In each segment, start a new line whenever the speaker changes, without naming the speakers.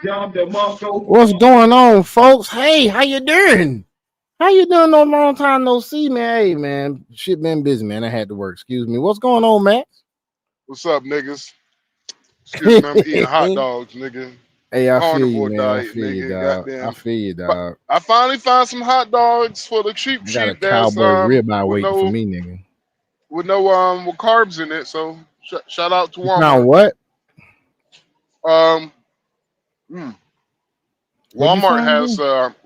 What's going on, folks? Hey, how you doing? How you doing? No long time no see, man. Hey, man, shit been busy, man. I had to work. Excuse me. What's going on, Max?
What's up, niggas? Excuse me, I'm eating hot
Hey,
dogs, nigga.
I feel you,
Carnivore
man. I
diet,
feel you,
nigga.
dog. I
Goddamn.
feel you,
But
dog.
I finally found some hot dogs for the cheap
I got a
cheap that's
cowboy ribeye
with
waiting for
no
me, nigga.
with carbs in it. So shout out to
You found
Walmart.
what?
Um, mm,
What'd you find, dude?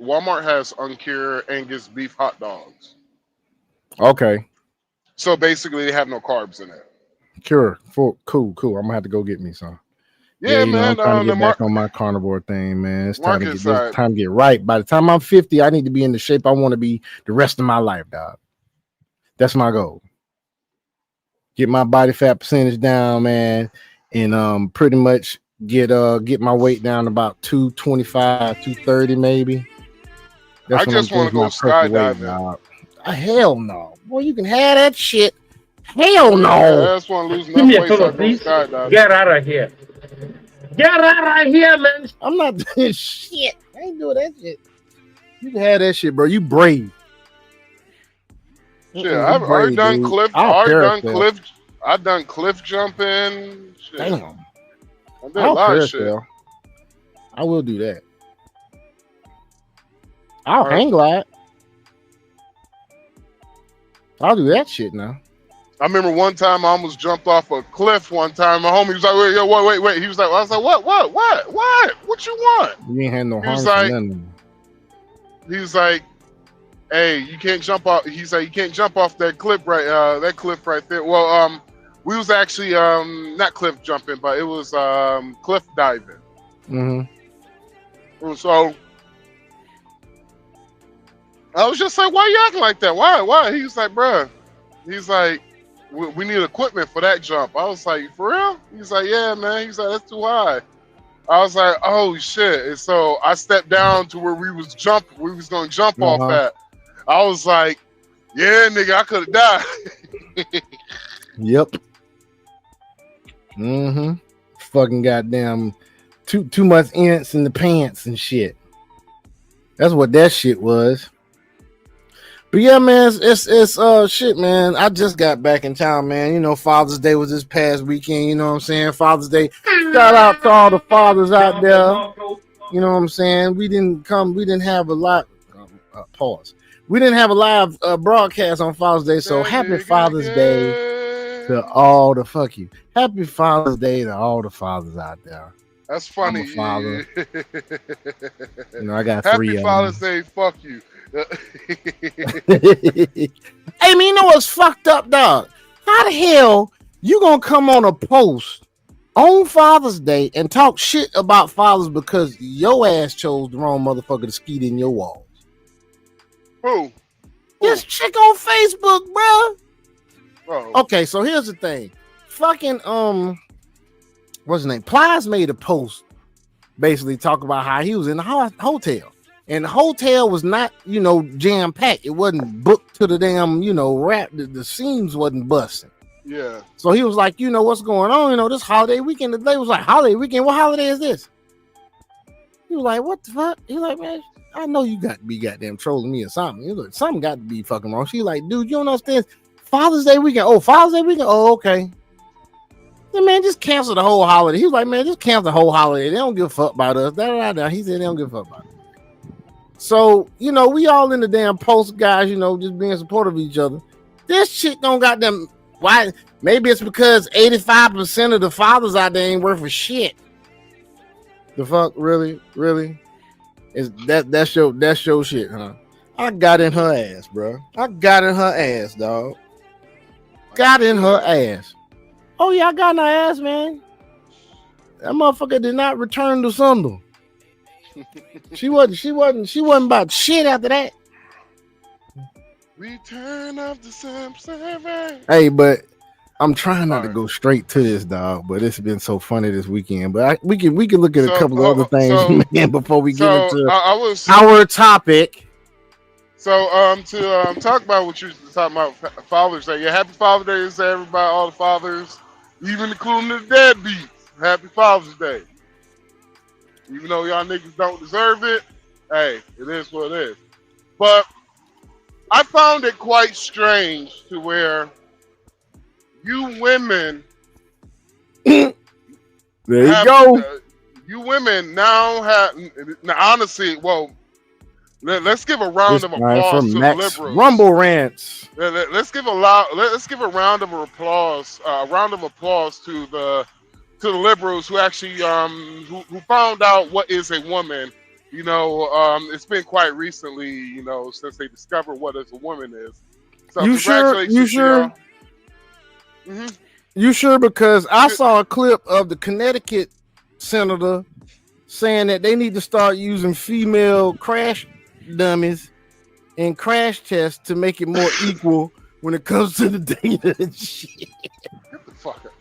Walmart has uncured Angus beef hot dogs.
Okay,
So basically, they have no carbs in it.
sure. Cool. I'm gonna have to go get me some. Yeah,
Yeah,
I'm
man.
trying to
The
get back on my carnivore thing, man. It's time to
market
get this
side.
time to get right. By the time I'm 50, I need to be in the shape I want to be the rest of my life, dog. That's my goal. Get my body fat percentage down, man, and pretty much get my weight down to about 225, 230 maybe. That's
I
what I'm
just want to
thinking
go
my perfect weight,
skydiving.
dog. Hell no. Boy, you can have that shit. Hell
Yeah,
no.
I just want to lose
Give
enough
me a
weight so I
pillow,
can go
please.
skydiving.
Get out of here. Get out of here, man.
I'm not doing shit. I ain't doing that shit. You can have that shit, bro. You brave.
Shit,
You
I've already
brave,
done
dude. I'll parasail.
I've done cliff jumping. Shit,
Damn.
I did a
I'll
lot of shit.
parasail. I will do that. I'll
All right.
hang glide. I'll do that shit now.
I remember one time I almost jumped off a cliff. One time, my homie was like, "Wait, yo, wait." He was like, I was like, What you want?"
You ain't had no
He was
harness or
like,
nothing.
he was like, "Hey, you can't jump off." He's like, "You can't jump off that cliff right there." Well, we was actually not cliff jumping, but it was cliff diving.
Mm-hmm.
So I was just like, "Why you acting like that? Why?" He was like, "Bruh." He's like, we need equipment for that jump. I was like, for real? He's like, yeah, man. He's like, that's too high. I was like, oh shit. And so I stepped down to where we was gonna jump off
Uh-huh.
at. I was like, yeah, nigga, I could have died.
Yep. Mm-hmm. Fucking goddamn too much ants in the pants and shit. That's what that shit was. But yeah, man, it's shit, man. I just got back in town, man. You know, Father's Day was this past weekend. You know what I'm saying? Father's Day. Shout out to all the fathers out there. You know what I'm saying? We didn't have a lot. Pause. We didn't have a live broadcast on Father's Day, so
That
happy
nigga
Father's Day to
gay.
all the fuck you. Happy Father's Day to all the fathers out there.
That's
I'm a
funny.
father. You know, I got
Happy
3 of
Father's
them.
Day. Fuck you.
Hey, man, you know what's fucked up, dog? How the hell you gonna come on a post on Father's Day and talk shit about fathers because your ass chose the wrong motherfucker to skeet in your walls?
Who?
This chick on Facebook, bro.
Oh.
Okay, so here's the thing. Fucking what's his name? Plies made a post basically talking about how he was in the hotel. And the hotel was not, jam packed. It wasn't booked to the damn, wrap. The seams wasn't busting.
Yeah.
So he was like, what's going on? This holiday weekend. The day was like, holiday weekend. What holiday is this? He was like, what the fuck? He was like, man, I know you got to be goddamn trolling me or something. He was like, something got to be fucking wrong. She like, dude, you don't understand. Father's Day weekend. Oh, Father's Day weekend. Oh, okay. Then, man, just cancel the whole holiday. He was like, man, just cancel the whole holiday. They don't give a fuck about us. He said they don't give a fuck about us. So, we all in the damn post, guys, just being supportive of each other. This shit don't got them. Why? Maybe it's because 85% of the fathers out there ain't worth a shit. The fuck? Really? Is that's your shit, huh? I got in her ass, bro. I got in her ass, dog. Got in her ass. Oh yeah, I got in her ass, man. That motherfucker did not return to Sundle. She wasn't about shit after that.
Return of the Simpsons.
Hey, but I'm trying not to go straight to this, dog. But it's been so funny this weekend. But we can look at a couple of other things, man, before we get into our topic.
So to talk about what you were talking about, Father's Day. Yeah, happy Father's Day to everybody, all the fathers, even including the deadbeats. Happy Father's Day. Even though y'all niggas don't deserve it, hey, it is what it is. But I found it quite strange to where you women
There you
have
go.
you women now have now honestly. Well, let's give a round
This
of
time
applause
from
to the
Max
liberals.
Rumble Rants.
Let's give a round of applause. A round of applause to the liberals who actually who found out what is a woman. You know, it's been quite recently, you know, since they discovered what is a woman is. So
You sure? You
congratulations to
sure?
y'all. Hmm.
You sure? Because I saw a clip of the Connecticut senator saying that they need to start using female crash dummies and crash tests to make it more equal when it comes to the data and shit.
Get the fuck up.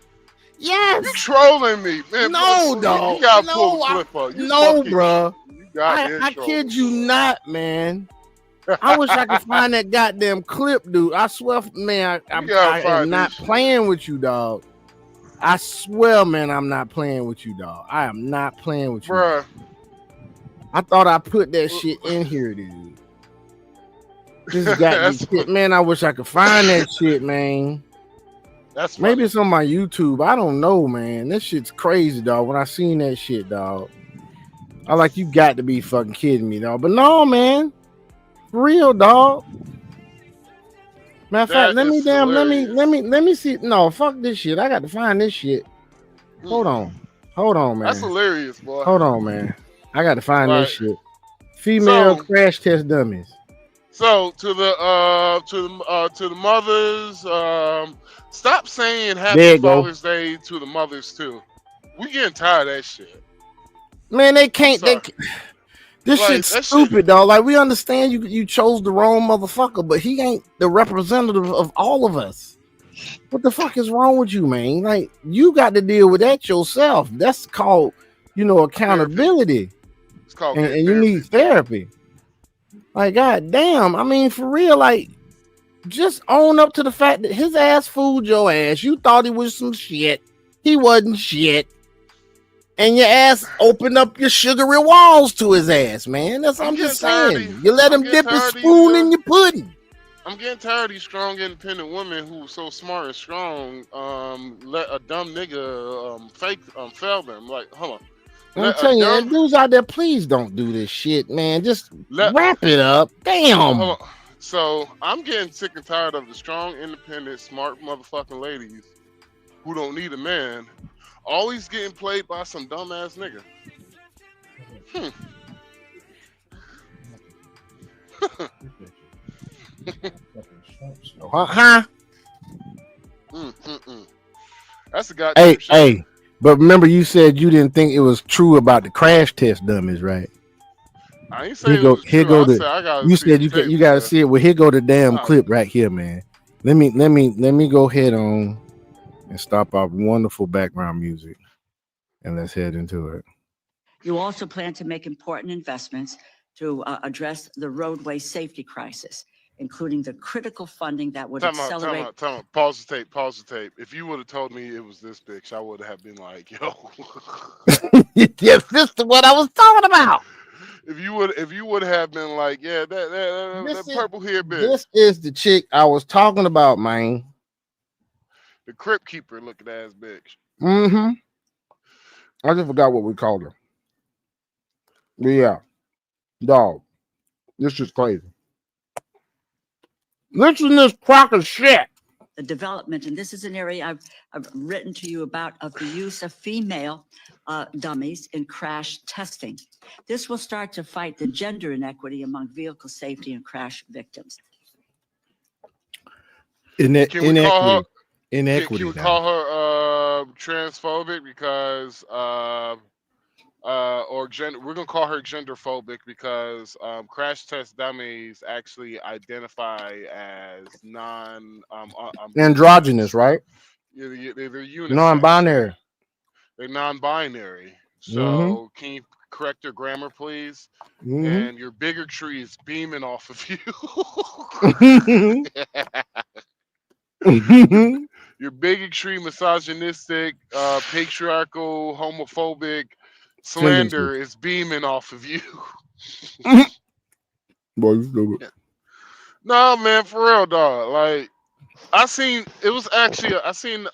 Yes.
You trolling me, man.
No,
You
dog.
gotta pull the
No,
clip up. You
no,
fucking
bruh.
you goddamn
I
trolling
kid you
me.
not, man. I wish I could find that goddamn clip, dude. I swear, man,
You gotta
I am
find
not
this shit.
playing with you, dog. I swear, man, I'm not playing with you, dog. I am not playing with you.
Bruh.
I thought I put that shit in here, dude. This goddamn shit, man. I wish I could find that shit, man.
That's
Maybe
funny.
it's on my YouTube. I don't know, man. This shit's crazy, dog. When I seen that shit, dog, I like, you got to be fucking kidding me, dog. But no, man, for real, dog. Matter of fact,
That is
let me see. No, fuck this shit. I got to find this shit. Hold on, man.
That's hilarious, boy.
Hold on, man. I got to find
Right.
this shit. Female crash test dummies.
So to the mothers, stop saying
There
Happy
you go.
Father's Day to the mothers too. We getting tired of that shit.
Man, they can't. This
Like,
shit's
that
stupid, dog. Like, we understand you chose the wrong motherfucker, but he ain't the representative of all of us. What the fuck is wrong with you, man? Like, you got to deal with that yourself. That's called, accountability.
It's called
and you
therapy.
need therapy. Like, god damn. I mean, for real, like, just own up to the fact that his ass fooled your ass. You thought he was some shit. He wasn't shit. And your ass opened up your sugary walls to his ass, man. That's what I'm just saying. You let him dip his spoon in your pudding.
I'm getting tired of these strong, independent women who so smart and strong let a dumb nigga fail them. Like, hold on.
I'm telling you, dudes out there, please don't do this shit, man. Just wrap it up. Damn.
So I'm getting sick and tired of the strong, independent, smart motherfucking ladies who don't need a man, always getting played by some dumbass nigga. That's a goddamn shit.
Hey, but remember you said you didn't think it was true about the crash test dummies, right?
I ain't saying it was true.
You said you gotta see it. Well, here go the damn clip right here, man. Let me go ahead on and stop our wonderful background music, and let's head into it.
You also plan to make important investments to address the roadway safety crisis, including the critical funding that would accelerate.
Time out. Pause the tape. If you would have told me it was this bitch, I would have been like, yo.
Yes, this is what I was talking about.
If you would have been like, yeah, that purple hair bitch.
This is the chick I was talking about, man.
The crypt keeper looking ass bitch.
Mm-hmm. I just forgot what we called her. But yeah. Dog. This is crazy. Listen to this crock of shit.
The development, and this is an area I've written to you about, of the use of female dummies in crash testing. This will start to fight the gender inequity among vehicle safety and crash victims.
Inequity.
Can
we call her transphobic because or gender? We're gonna call her genderphobic because crash test dummies actually identify as
androgynous, right?
They're unisex.
Non-binary.
They're non-binary. So can you correct your grammar, please? And your bigotry is beaming off of you. Your bigotry, misogynistic, patriarchal, homophobic, slander is beaming off of you.
Boy, you stupid.
No, man, for real, dog. Like, I seen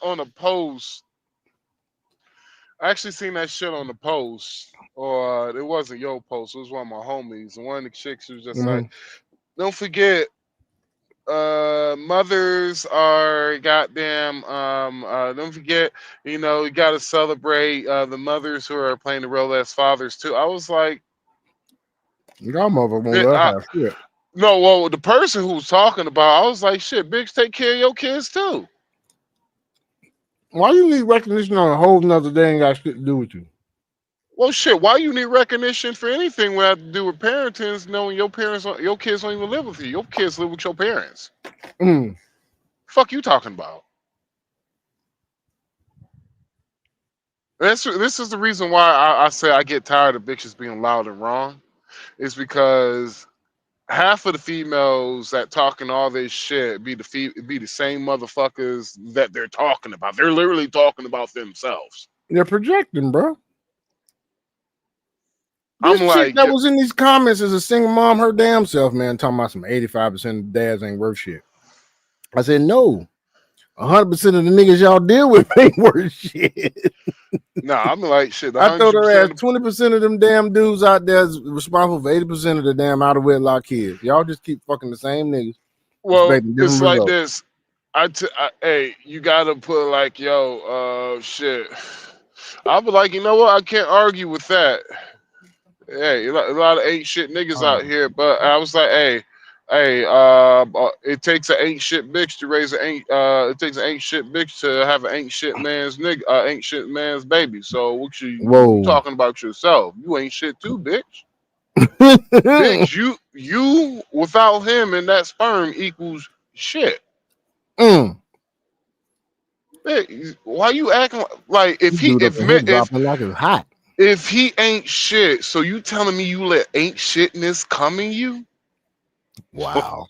on a post. I actually seen that shit on the post, or it wasn't your post. It was one of my homies, and one of the chicks was just like, "Don't forget, mothers are goddamn. Don't forget, you got to celebrate the mothers who are playing the role as fathers too." I was like,
"Y'all motherfucker won't let her shit."
No, well, the person who was talking about, I was like, "Shit, bitch, take care of your kids too."
Why you need recognition on a whole nother day? Ain't got shit to do with you.
Well, shit, why you need recognition for anything when I have to do with parenting, knowing your kids don't even live with you. Your kids live with your parents. Fuck you talking about? This is the reason why I say I get tired of bitches being loud and wrong. Is because half of the females that talking all this shit be the same motherfuckers that they're talking about. They're literally talking about themselves.
They're projecting, bro.
I'm
This chick that was in these comments is a single mom her damn self, man, talking about some 85% of dads ain't worth shit. I said, no. 100% of the niggas y'all deal with ain't worth shit.
Nah, I'm like, shit.
I told her ass 20% of them damn dudes out there is responsible for 80% of the damn out of wedlock kids. Y'all just keep fucking the same niggas.
Well, it's like this. Hey, you gotta put like, yo, shit. I'll be like, you know what? I can't argue with that. Hey, a lot of ain't shit niggas out here, but I was like, hey, it takes an ain't shit bitch to raise it takes an ain't shit bitch to have an ain't shit man's ain't shit man's baby. So what you talking about yourself? You ain't shit too, bitch. Bitch, you without him and that sperm equals shit. Hey, why you acting like if
dropping like it's hot?
If he ain't shit, so you telling me you let ain't shitness come in you?
Wow.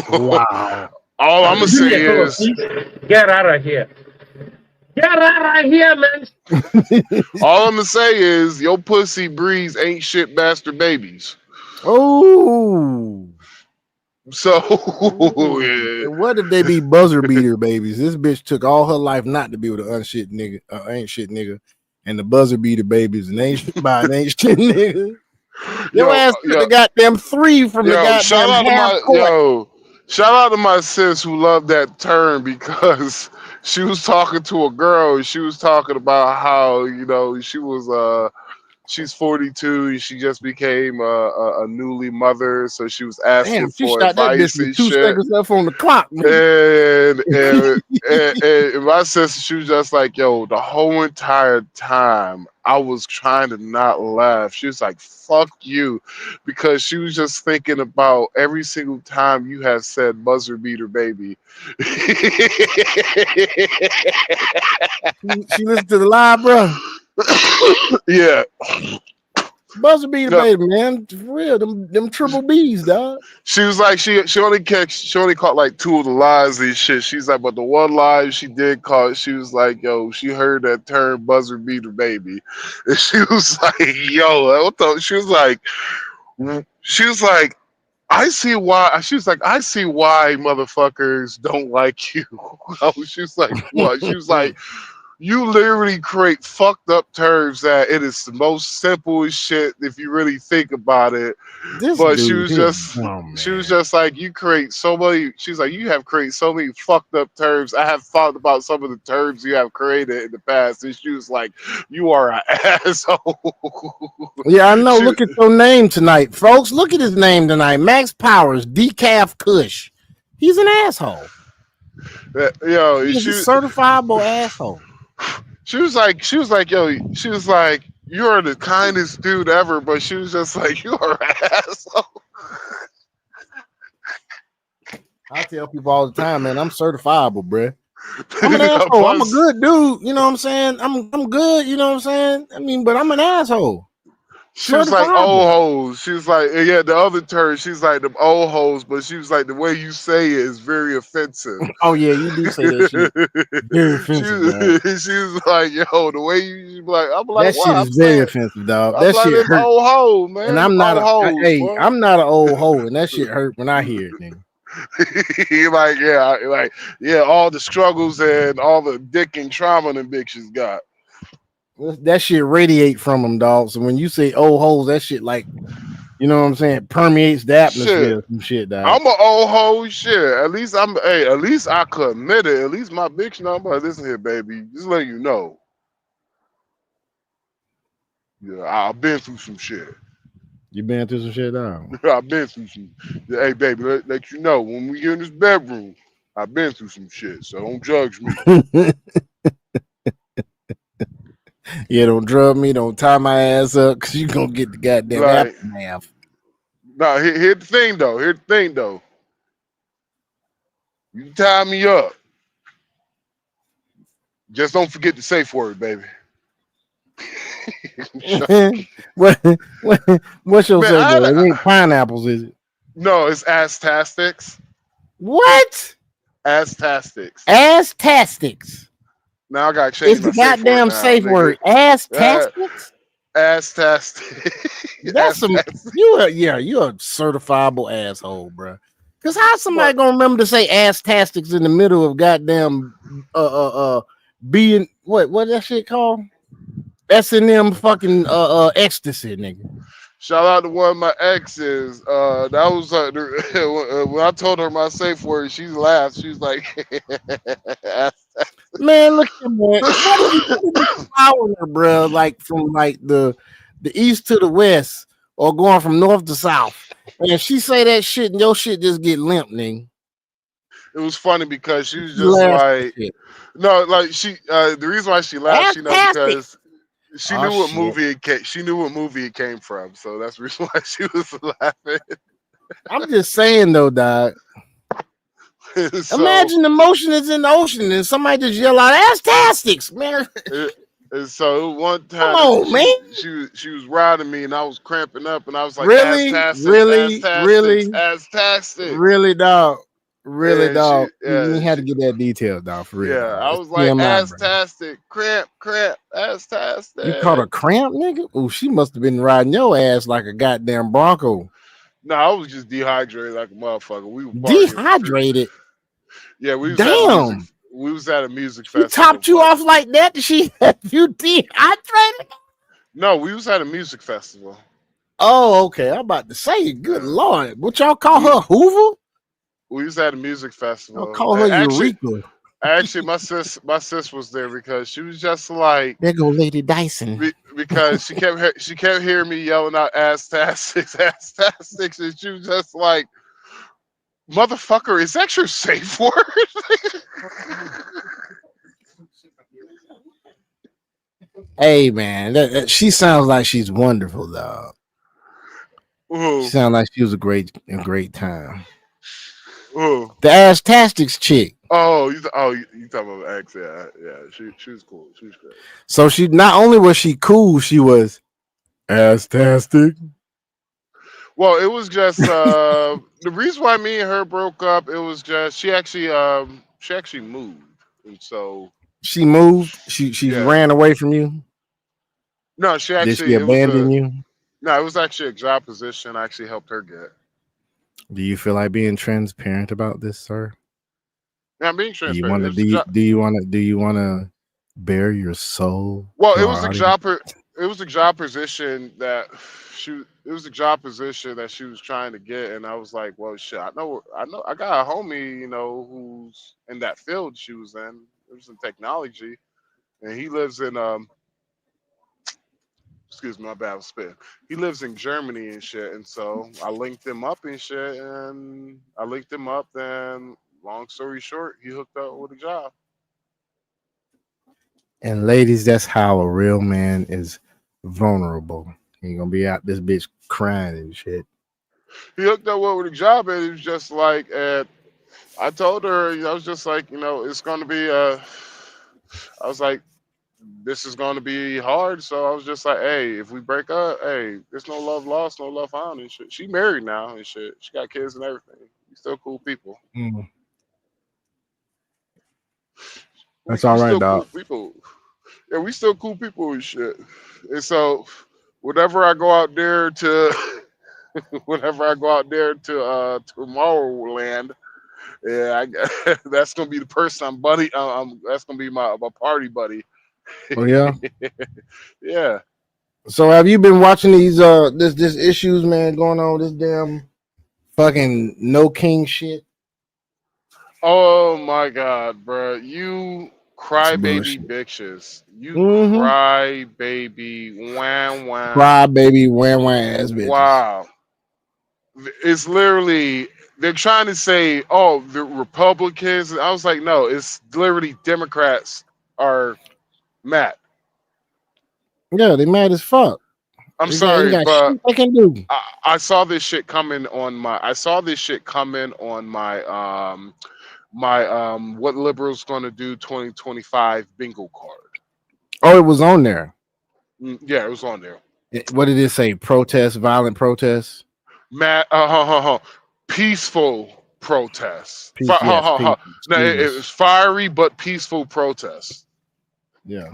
Wow.
All I'm gonna say is,
get out of here. Get out of here, man.
All I'm gonna say is your pussy breeds ain't shit bastard babies.
Oh.
So
and what if they be buzzer beater babies? This bitch took all her life not to be with an unshit nigga, ain't shit nigga, and the buzzer beater babies and ain't shit by an ain't shit nigga. Your ass took the goddamn 3 from the goddamn half court.
Shout out to my sis who loved that term because she was talking to a girl and she was talking about how, she was she's 42 and she just became a newly mother, so she was asking for advice and
2 seconds left on the clock.
And my sister, she was just like, yo, the whole entire time I was trying to not laugh. She was like, fuck you, because she was just thinking about every single time you have said buzzer beater baby.
She listened to the live, bro.
Yeah.
Buzzer beater baby, man. For real, them triple B's, dog.
She was like, she only caught like 2 of the lies and shit. She's like, but the one lie she did caught, she was like, yo, she heard that term buzzer beater baby. And she was like, yo, what the? She was like, I see why. She was like, I see why motherfuckers don't like you. She was like, what? She was like, you literally create fucked up terms that it is the most simple shit if you really think about it. But she was just like, you create so many. She's like, you have created so many fucked up terms. I have thought about some of the terms you have created in the past, and she was like, you are an asshole.
Yeah, I know. Look at your name tonight, folks. Look at his name tonight. Max Powers, Decaf Kush. He's an asshole. He's a certifiable asshole.
She was like, you're the kindest dude ever, but she was just like, you are an asshole.
I tell people all the time, man, I'm certifiable, bruh. I'm an asshole. I'm a good dude. You know what I'm saying? I'm good. You know what I'm saying? I mean, but I'm an asshole.
She was like
Certifiable.
old hoes. She was like, yeah, the other term, she's like them old hoes, but she was like, the way you say it is very offensive.
Oh yeah, you do say that shit. Very offensive, dog.
she was like, yo, the way you be like, I'm like,
That
what?
shit is very offensive, dog.
I'm
That
like,
shit
them
hurt.
old hoes,
And
man.
I'm
Them
not
old
a
hoes,
hey,
boy.
I'm not an old hoe, and that shit hurt when I hear it, nigga.
He like, yeah, all the struggles and all the dick and trauma them bitches got.
That shit radiate from them, dog. So when you say old hoes, that shit like, you know what I'm saying, permeates the
Shit.
atmosphere of some shit, dog.
I'm an old hoe, shit. At least at least I could admit it. At least my bitch know. I'm like, listen here, baby. Just letting you know. Yeah, I've been through some shit.
You been through some shit, dog.
I've been through some. Hey, baby, let you know when we get in this bedroom, I've been through some shit. So don't judge me.
Yeah, don't drug me, don't tie my ass up, cause you gonna get the goddamn
Like,
aftermath.
nah, here's the thing though. Here's the thing though. You tie me up. Just don't forget the safe word, baby.
What's your
Man,
say, boy? It ain't pineapples, is it?
no, it's ass-tastics.
What?
Ass-tastics.
Ass-tastics.
Now I gotta change
It's
my
the
safe word
goddamn
now,
safe
nigga.
word. Ass-tastics?
Ass-tastics.
That's some you're a certifiable asshole, bro. Cause how somebody
What?
gonna remember to say ass-tastics in the middle of goddamn being what that shit called? S&M fucking ecstasy, nigga.
Shout out to one of my exes. That was when I told her my safe word, she laughed. She was like,
Man, look at man. What is following her, bro? Like from like the east to the west, or going from north to south. And if she say that shit, and your shit just get limp, nigga.
it was funny because she was
You
just
laugh at
like,
shit.
no, like the reason why she laughed,
Fantastic.
because she
Oh
knew what
shit.
movie it came. She knew what movie it came from, so that's the reason why she was laughing.
I'm just saying though, dog.
So,
Imagine the motion is in the ocean and somebody just yell out "Astastics," man.
and so one
Come
time
on, man.
she was riding me and I was cramping up and I was like,
Really,
ass-tastics,
really,
ass-tastics,
really,
ass-tastics.
really, dog. Really,
And
dog. You ain't had
she
to get that detail, dog. For real,
yeah,
dog.
I
That's
was like,
TMI, bro.
ass-tastic, cramp,
You caught
ass-tastic.
a cramp, nigga? Oh, she must have been riding your ass like a goddamn Bronco.
No, I was just dehydrated like a motherfucker. We were partying for 3.
Dehydrated.
Yeah, we was at a music.
Damn.
We was at a music
She
festival,
topped you
but
off like that? Did she have you dehydrated?
no, we was at a music festival.
Oh, okay. I'm about to say, good
Yeah.
lord. What y'all call
We,
her? Hoover?
we was at a music
Y'all
festival.
call her
Actually,
Eureka.
my sis was there because she was just like
There go Lady Dyson.
because she kept hearing me yelling out ass-tastics, ass-tastics, and she was just like, motherfucker, is that your safe word?
Hey man, she sounds like she's wonderful, dog.
Ooh,
She sounds like she was a great time.
ooh.
The Astastics chick.
Oh, you talking about X? Yeah, yeah. She was cool. She was great.
So she not only was she cool, she was Astastic.
Well, it was just the reason why me and her broke up. It was just she actually moved, and so
She moved. She
yeah.
ran away from you.
No, she
Did she
actually
abandon you?
it was actually a job position. I actually helped her get.
Do you feel like being transparent about this, sir?
Yeah, I'm being
Do you
transparent.
want
It
to
was a job.
do you want to bare your soul
Well,
to
it
our
was a
audience?
job. It was a job position that she. It was a job position that she was trying to get, and I was like, "Well, shit, I know. I got a homie, who's in that field she was in. It was in technology, and he lives in Excuse me, my bad, I was spitting. He lives in Germany and shit, and so I linked him up and shit, and I linked him up. Then, long story short, he hooked up with a job.
And ladies, that's how a real man is vulnerable. He ain't gonna be out this bitch crying and shit.
He hooked up with a job, and it was just like, I told her, I was just like, it's gonna be. I was like, this is going to be hard. So I was just like, hey, if we break up, hey, there's no love lost, no love found and shit. She married now and shit. She got kids and everything. We still cool people.
Mm.
We,
That's all
we
right,
still cool
dog.
people. Yeah, we still cool people and shit. And so whenever I go out there to whenever I go out there to Tomorrowland, yeah, that's gonna be the person I'm buddy. That's gonna be my party buddy.
Oh yeah.
Yeah.
So have you been watching these this issues, man, going on with this damn fucking no king shit?
Oh my god, bro. You
It's
crybaby
bullshit.
bitches. You
Mm-hmm.
crybaby wham wham.
Cry baby wham wham ass bitches.
Wow. It's literally they're trying to say, oh, the Republicans. I was like, no, it's literally Democrats are mad.
Yeah, they mad as fuck.
I'm
They ain't
sorry,
got
but
shit they can do.
I saw this shit coming on my. I saw this shit coming on my what liberals gonna do 2025 bingo card.
Oh, it was on there.
Yeah, it was on there.
What did it say? Protest, violent protests.
Matt, peaceful protests.
Peace, yes, peace.
No, it was fiery but peaceful protests.
Yeah.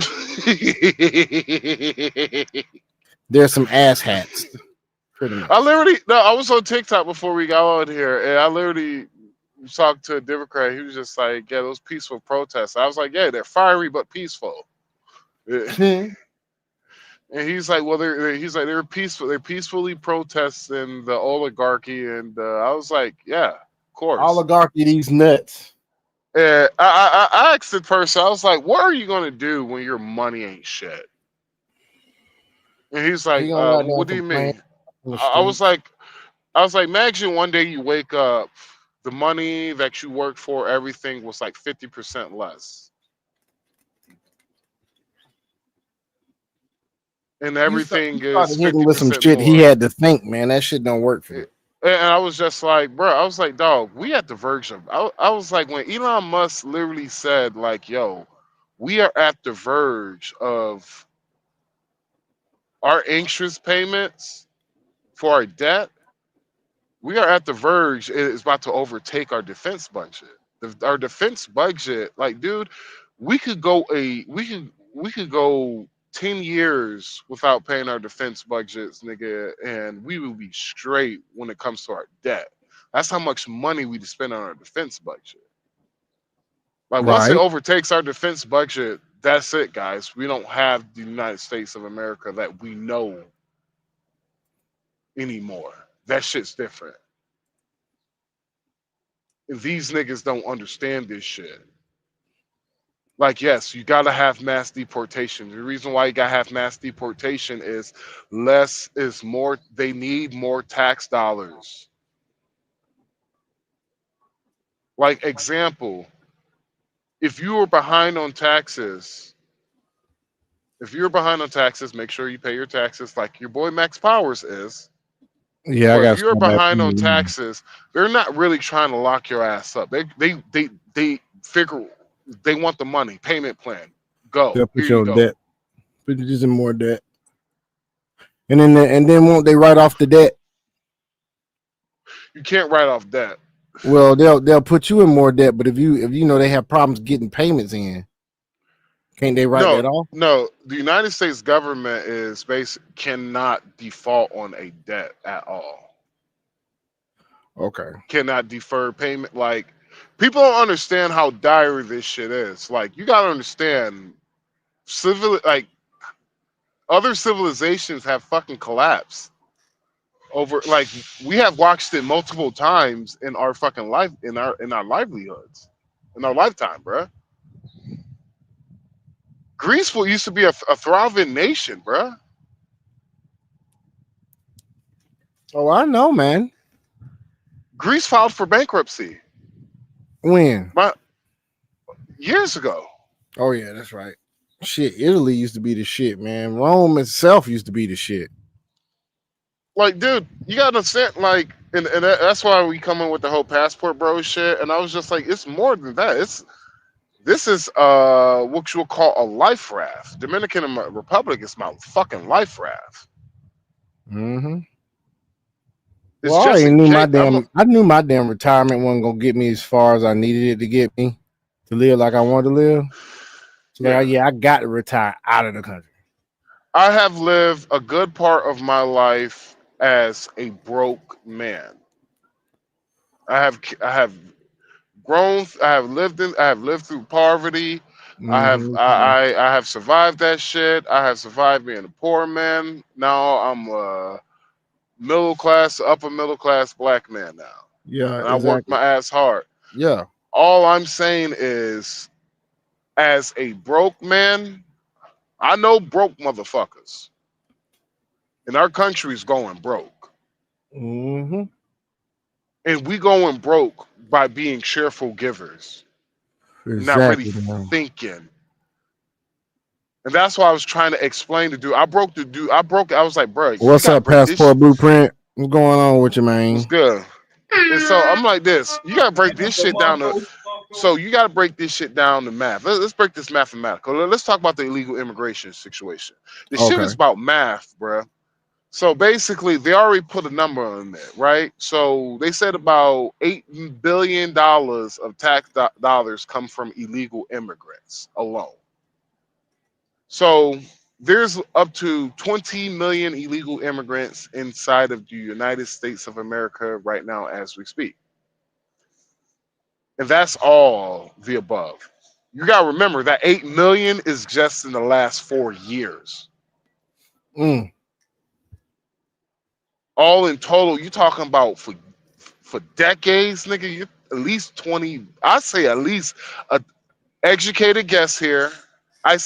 There's some ass hats. Pretty much.
I was on TikTok before we got on here, and I literally talked to a Democrat. He was just like, "Yeah, those peaceful protests." I was like, "Yeah, they're fiery but peaceful." And he's like, "Well, they're peaceful. They're peacefully protesting the oligarchy." And I was like, "Yeah, of course."
Oligarchy, these nuts.
Yeah, I asked the person. I was like, "What are you gonna do when your money ain't shit?" And he's like,
He gonna let them
"What do you
complain
mean?"
on the
I was
streets.
like, imagine one day you wake up, the money that you worked for, everything was like 50% less, and
He
everything is
started hitting with some
50%
shit. He
more.
had to think, man. That shit don't work for me.
And I was just like, bro, I was like, dog, we at the verge of. I was like, when Elon Musk literally said, like, yo, we are at the verge of our interest payments for our debt. We are at the verge. It is about to overtake our defense budget. Our defense budget, like, dude, we could go 10 years without paying our defense budgets, nigga, and we will be straight when it comes to our debt. That's how much money we spend on our defense budget. Like once it
Right.
overtakes our defense budget, that's it, guys. We don't have the United States of America that we know anymore. That shit's different. These niggas don't understand this shit. Like, yes, you gotta have mass deportation. The reason why you gotta have mass deportation is less is more. They need more tax dollars. Like, example, if you were behind on taxes, make sure you pay your taxes like your boy Max Powers is.
Yeah, I
But if
got
you're
some bad
behind on
feeling.
taxes, they're not really trying to lock your ass up. They figure they want the money, payment plan. Go.
They'll
Here
put
you
your
go.
debt. Put you in more debt. And then won't they write off the debt?
You can't write off debt.
Well, they'll put you in more debt, but if you know they have problems getting payments in, can't they write
No,
that off?
no. The United States government is cannot default on a debt at all.
Okay.
Cannot defer payment. Like, people don't understand how dire this shit is. Like, you gotta understand, like, other civilizations have fucking collapsed over. Like, we have watched it multiple times in our fucking life, in our livelihoods, in our lifetime, bruh. Greece used to be a thriving nation, bruh.
Oh, I know, man.
Greece filed for bankruptcy
When?
years ago.
Oh yeah, that's right. Shit, Italy used to be the shit, man. Rome itself used to be the shit.
Like, dude, you gotta understand, like, and that's why we come in with the whole passport bro shit. And I was just like, it's more than that. This is what you would call a life raft. Dominican Republic is my fucking life raft.
Mm-hmm.
It's
Well, I
just
already
in
knew
case.
I knew my damn retirement wasn't gonna get me as far as I needed it to get me to live like I wanted to live. So like, yeah, I got to retire out of the country.
I have lived a good part of my life as a broke man. I have grown. I have lived through poverty. I have survived that shit. I have survived being a poor man. Now I'm a middle class, upper middle class black man now,
Yeah,
and I work
exactly.
my ass hard.
Yeah.
All I'm saying is, as a broke man, I know broke motherfuckers, and our country's going broke,
Mm-hmm.
and we going broke by being cheerful givers, not really
Exactly, man.
thinking. And that's why I was trying to explain to dude. I broke the dude. I was like, bro, you
What's
gotta
up,
break this.
Passport Blueprint? What's going on with you,
What's
man?
good? And so I'm like this. You gotta break this shit down to. So you gotta break this shit down to math. Let's break this mathematical. Let's talk about the illegal immigration situation. The shit
Okay.
is about math, bro. So basically, they already put a number on there, right? So they said about $8 billion of tax dollars come from illegal immigrants alone. So there's up to 20 million illegal immigrants inside of the United States of America right now as we speak. And that's all the above. You got to remember that 8 million is just in the last 4 years.
Mm.
All in total, you're talking about for decades, nigga, you at least 20, I say at least a educated guess here. I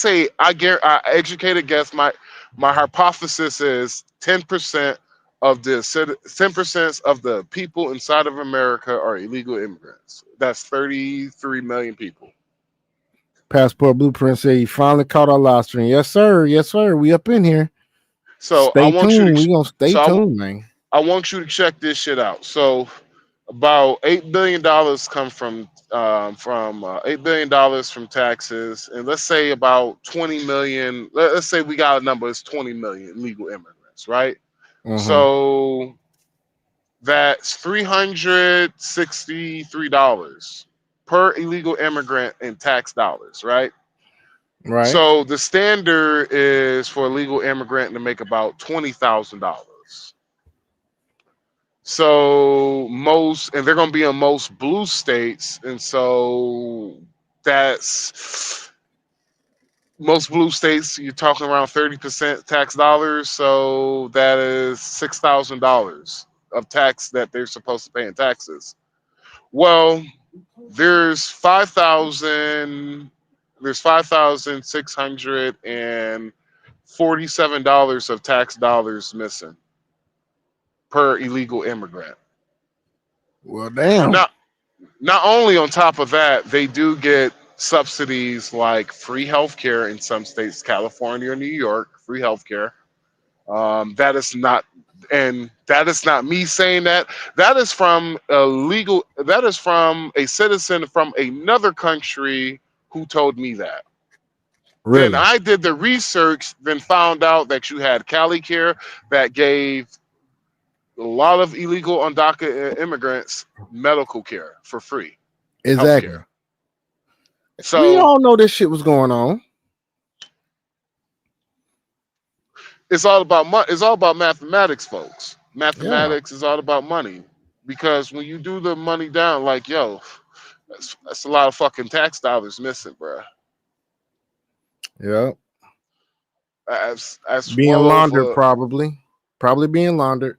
educated guess. My hypothesis is 10% of the 10% of the people inside of America are illegal immigrants. That's 33 million people.
Passport Blueprint said he finally caught our live stream. Yes, sir. Yes, sir. We up in here.
So I
Stay
want you
tuned.
to
We gonna stay
so
tuned, man.
I want you to check this shit out. So about $8 billion come from $8 billion from taxes, and let's say about 20 million. Let's say we got a number. It's 20 million legal immigrants, right?
Mm-hmm.
So that's $363 per illegal immigrant in tax dollars, right?
Right.
So the standard is for a legal immigrant to make about $20,000. So and they're going to be in most blue states, and so that's most blue states. You're talking around 30% tax dollars, so that is $6,000 of tax that they're supposed to pay in taxes. Well, there's 5,647 of tax dollars missing per illegal immigrant.
Well, damn.
Not only on top of that, they do get subsidies like free healthcare in some states, California or New York, free healthcare. That is not, and that is not me saying that. That is from that is from a citizen from another country who told me that. Then
Really?
I did the research, then found out that you had CaliCare that gave a lot of illegal undocumented immigrants medical care for free,
Exactly.
healthcare.
We
So
all know this shit was going on.
it's all about it's all about mathematics, folks.
Yeah.
Mathematics is all about money, because when you do the money down, like yo, that's a lot of fucking tax dollars missing, bro.
Yeah.
That's
Being
well
laundered,
over.
probably being laundered,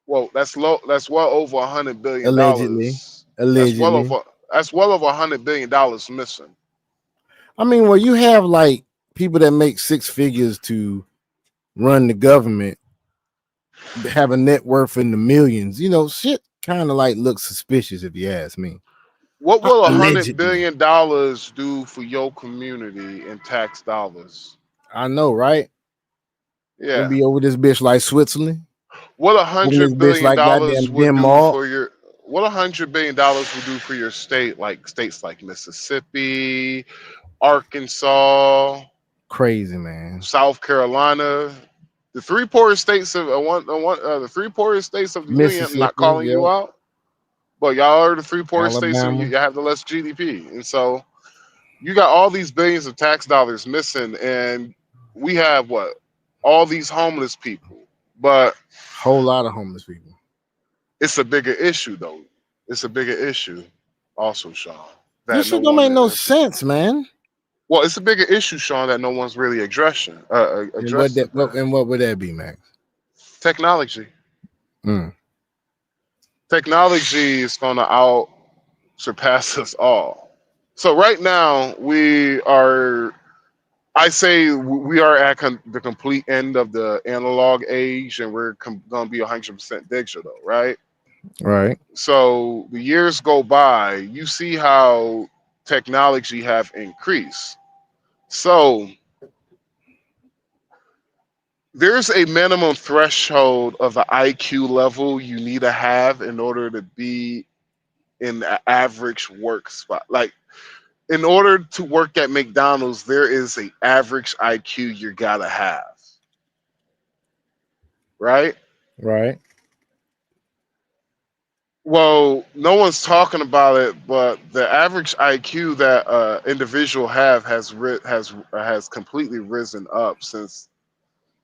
Well, that's low. That's well over $100 billion.
allegedly.
That's well
Allegedly.
over. That's well over $100 billion missing.
I mean, well, you have like people that make six figures to run the government, have a net worth in the millions. You know, shit kind of like looks suspicious if you ask me.
What will $100
Allegedly.
billion do for your community in tax dollars?
I know, right? We'll
Yeah.
be over this bitch like Switzerland.
What
Over this
$100
bitch
billion
like goddamn
would do
Denmark.
for your what $100 billion will do for your state, like states like Mississippi, Arkansas,
Crazy, man.
South Carolina, the three poorest states of the three poorest states of the union. I'm not
Mississippi,
calling
yeah.
you out, but y'all are the three poorest states.
Alabama.
You have the less GDP, and so you got all these billions of tax dollars missing, and we have what? All these homeless people, but
Whole lot of homeless people.
it's a bigger issue, though. It's a bigger issue, also, Sean.
This shit don't make no sense, man.
Well, it's a bigger issue, Sean, that no one's really addressing.
And what would that be, Max?
Technology.
Mm.
Technology is going to out surpass us all. So right now I say we are at the complete end of the analog age, and we're going to be 100% digital, right?
Right.
So the years go by, you see how technology have increased. So there's a minimum threshold of the IQ level you need to have in order to be in the average work spot. Like, in order to work at McDonald's, there is an average IQ you gotta have. Right?
Right.
Well, no one's talking about it, but the average IQ that individual has completely risen up since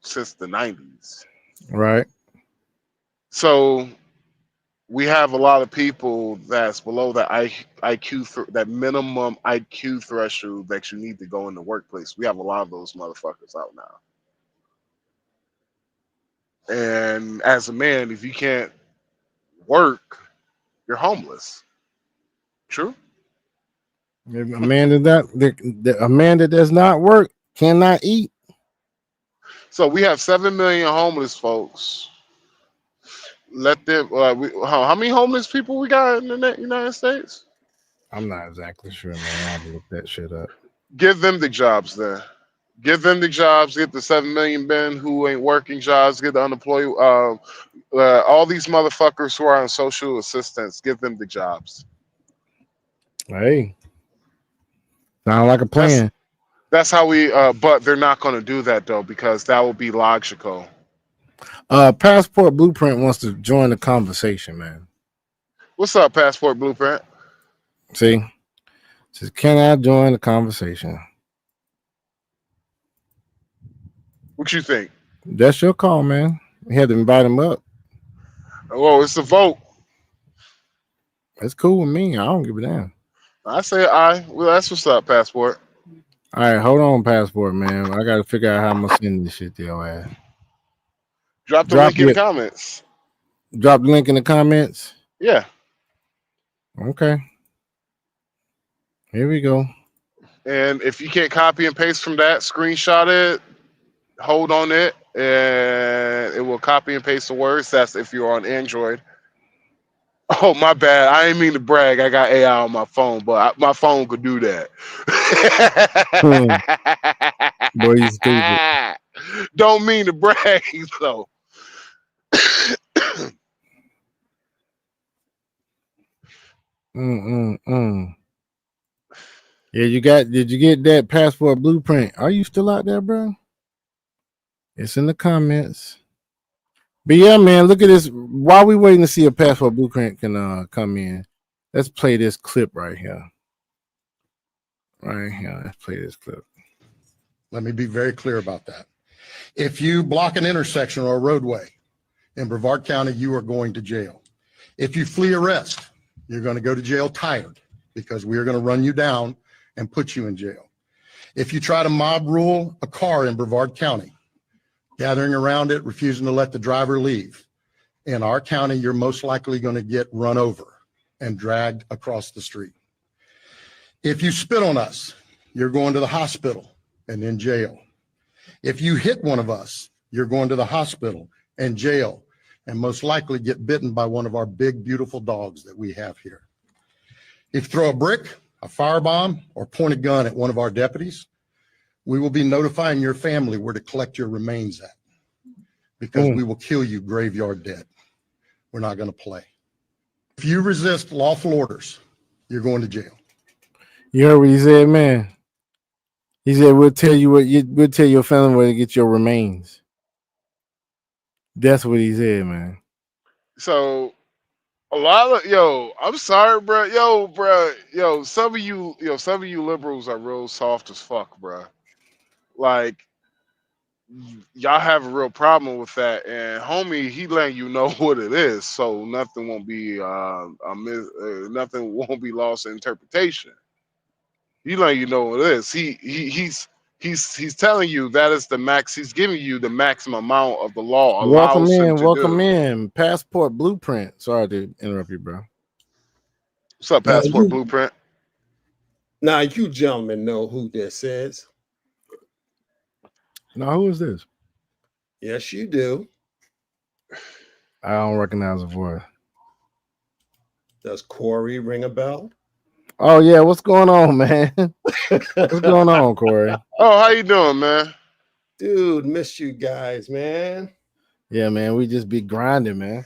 the 90s.
Right.
So we have a lot of people that's below that that minimum IQ threshold that you need to go in the workplace. We have a lot of those motherfuckers out now. And as a man, if you can't work, you're homeless. True?
A man that does not work cannot eat.
So we have 7 million homeless folks. Let them. How many homeless people we got in the United States?
I'm not exactly sure, man. I have to look that shit up.
Give them the jobs then. Give them the jobs. Get the 7 million men who ain't working jobs. Get the unemployed. All these motherfuckers who are on social assistance. Give them the jobs.
Hey, sound like a plan.
That's how we. But they're not going to do that though, because that will be logical.
Passport Blueprint wants to join the conversation, man.
What's up, Passport Blueprint?
See, says, can I join the conversation?
What you think?
That's your call, man. You had to invite him up.
Well, it's a vote.
That's cool with me. I don't give a damn.
I say aye. Well, that's what's up, Passport.
All right, hold on, Passport, man. I got to figure out how I'm going to send this shit to your ass.
Drop the link in the comments.
Drop the link in the comments?
Yeah.
Okay. Here we go.
And if you can't copy and paste from that, screenshot it, hold on it, and it will copy and paste the words. That's if you're on Android. Oh, my bad. I didn't mean to brag. I got AI on my phone, but my phone could do that.
Boy, you stupid.
Don't mean to brag, though.
Yeah, did you get that Passport Blueprint? Are you still out there, bro? It's in the comments. But yeah, man, look at this. While we waiting to see if Passport Blueprint can come in, let's play this clip right here. Right here. Let's play this clip.
Let me be very clear about that. If you block an intersection or a roadway in Brevard County, you are going to jail. If you flee arrest, you're going to go to jail tired, because we are going to run you down and put you in jail. If you try to mob rule a car in Brevard County, gathering around it, refusing to let the driver leave, in our county, you're most likely going to get run over and dragged across the street. If you spit on us, you're going to the hospital and in jail. If you hit one of us, you're going to the hospital and jail, and most likely get bitten by one of our big, beautiful dogs that we have here. If you throw a brick, a firebomb, or point a gun at one of our deputies, we will be notifying your family where to collect your remains at, because we will kill you graveyard dead. We're not going to play. If you resist lawful orders, you're going to jail.
You heard what he said, man. He said, "We'll tell you we'll tell your family where to get your remains." That's what he said, man.
So a lot of I'm sorry, bro. Some of you liberals are real soft as fuck, bro. Like y'all have a real problem with that, and homie, he letting you know what it is, so nothing won't be nothing won't be lost in interpretation. He letting you know what it is. He's telling you that is the max. He's giving you the maximum amount of the law allows him to
Welcome
do.
in. Passport Blueprint. Sorry to interrupt you, bro.
What's up, Passport Blueprint?
Now, you gentlemen know who this is.
Now, who is this?
Yes, you do.
I don't recognize the voice.
Does Corey ring a bell?
Oh yeah, what's going on, man? What's going on, Corey?
Oh, how you doing, man?
Dude, missed you guys, man.
Yeah, man, we just be grinding, man.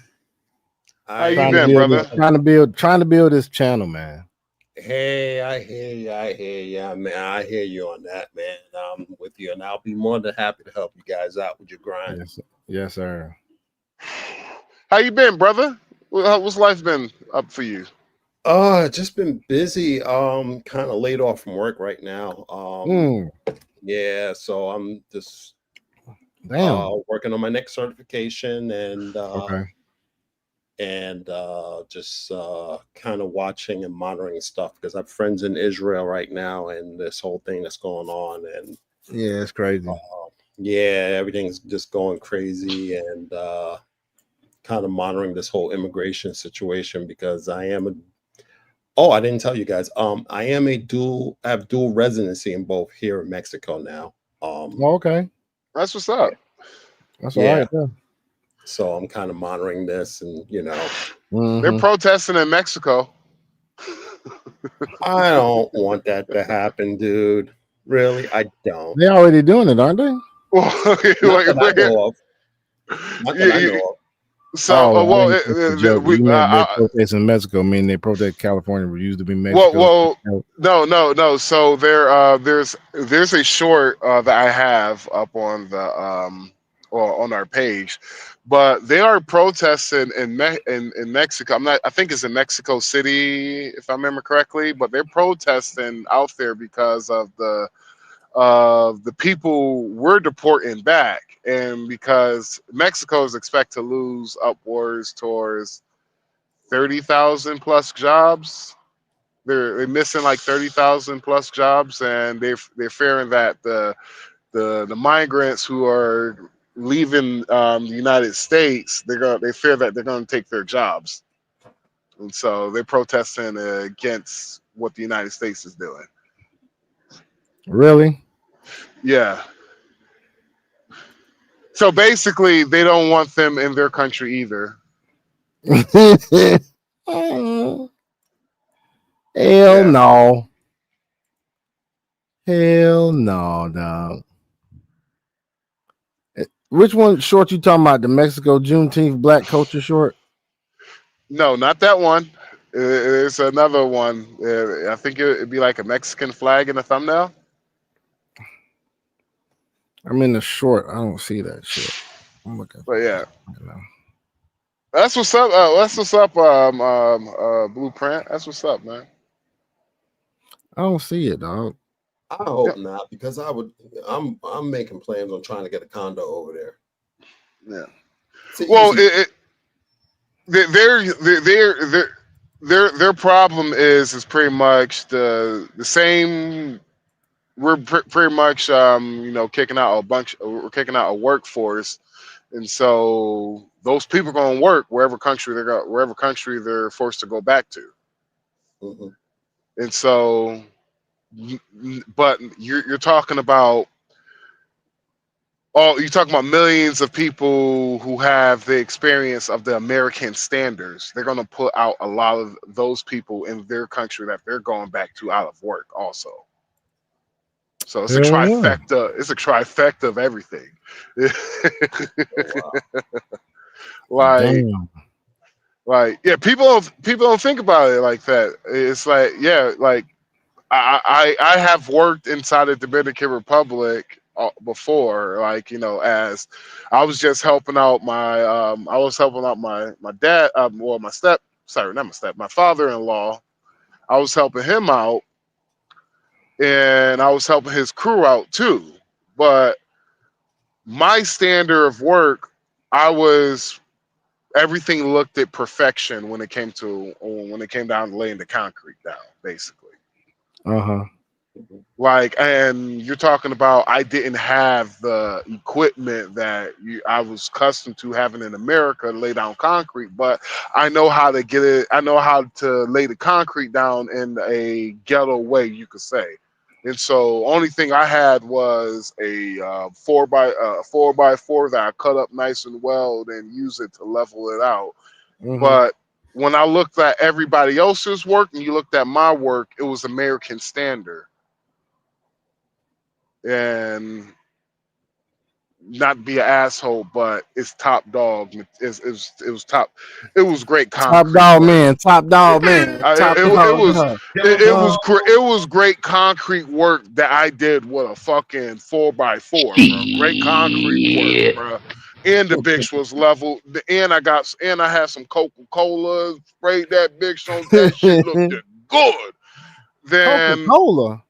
How you been, brother?
Trying to build this channel, man.
Hey, I hear you, man. I hear you on that, man. I'm with you, and I'll be more than happy to help you guys out with your grind.
Yes, sir.
How you been, brother? What's life been up for you?
Just been busy. Kind of laid off from work right now. Yeah, so I'm just working on my next certification and
okay.
And just kind of watching and monitoring stuff because I have friends in Israel right now and this whole thing that's going on. And
yeah, it's crazy.
Yeah, everything's just going crazy and kind of monitoring this whole immigration situation because I didn't tell you guys. I have dual residency in both here in Mexico now.
Okay.
That's what's up.
That's all right. Yeah.
So I'm kind of monitoring this and,
They're protesting in Mexico.
I don't want that to happen, dude. Really, I don't.
They're already doing it, aren't they?
Not that I know of. Not that I know of.
So,
they protest in Mexico. I mean, they protest California. We used to be Mexico.
No. So there's a short that I have up on the on our page, but they are protesting in Mexico. I think it's in Mexico City, if I remember correctly. But they're protesting out there because of the people we're deporting back, and because Mexico is expected to lose upwards towards 30,000 plus jobs. They're missing like 30,000 plus jobs, and they're fearing that the migrants who are leaving the United States, they fear that they're going to take their jobs, and so they're protesting against what the United States is doing.
Really?
Yeah. So basically, they don't want them in their country either.
Hell no. Hell no, dog. Which one short you talking about? The Mexico Juneteenth Black Culture short?
No, not that one. It's another one. I think it'd be like a Mexican flag in the thumbnail.
I'm in the short. I don't see that shit. I'm looking.
But yeah, that's what's up. That's what's up. Blueprint. That's what's up, man.
I don't see it, dog.
I hope not, because I'm making plans on trying to get a condo over there.
Yeah. Well, their problem is pretty much the same. We're pretty much kicking out a workforce, and so those people are going to work wherever country they're forced to go back to.
Mm-hmm.
And so, but you're talking about millions of people who have the experience of the American standards. They're going to put out a lot of those people in their country that they're going back to out of work also. So it's a trifecta. Yeah. It's a trifecta of everything. Like, yeah, people don't think about it like that. It's like, yeah, like I have worked inside the Dominican Republic before, like, you know, as I was just helping out my dad, well, my father-in-law. I was helping him out, and I was helping his crew out too. But my standard of work, I was everything looked at perfection when it came down to laying the concrete down, basically.
Uh-huh.
Like, and you're talking about I didn't have the equipment that I was accustomed to having in America to lay down concrete, but I know how to get it. I know how to lay the concrete down in a ghetto way, you could say. And so, only thing I had was a four by four that I cut up nice and well, and use it to level it out. But when I looked at everybody else's work and you looked at my work, it was American standard. And not be an asshole, but it's top dog. It was top. It was great
Top
concrete
dog
work.
man, top dog man, top dog.
It was great concrete work that I did with a fucking 4x4, bro. Great concrete work, bro. And the bitch was level. And I had some Coca-Cola, sprayed that bitch on that shit looked good. Then
Coca-Cola.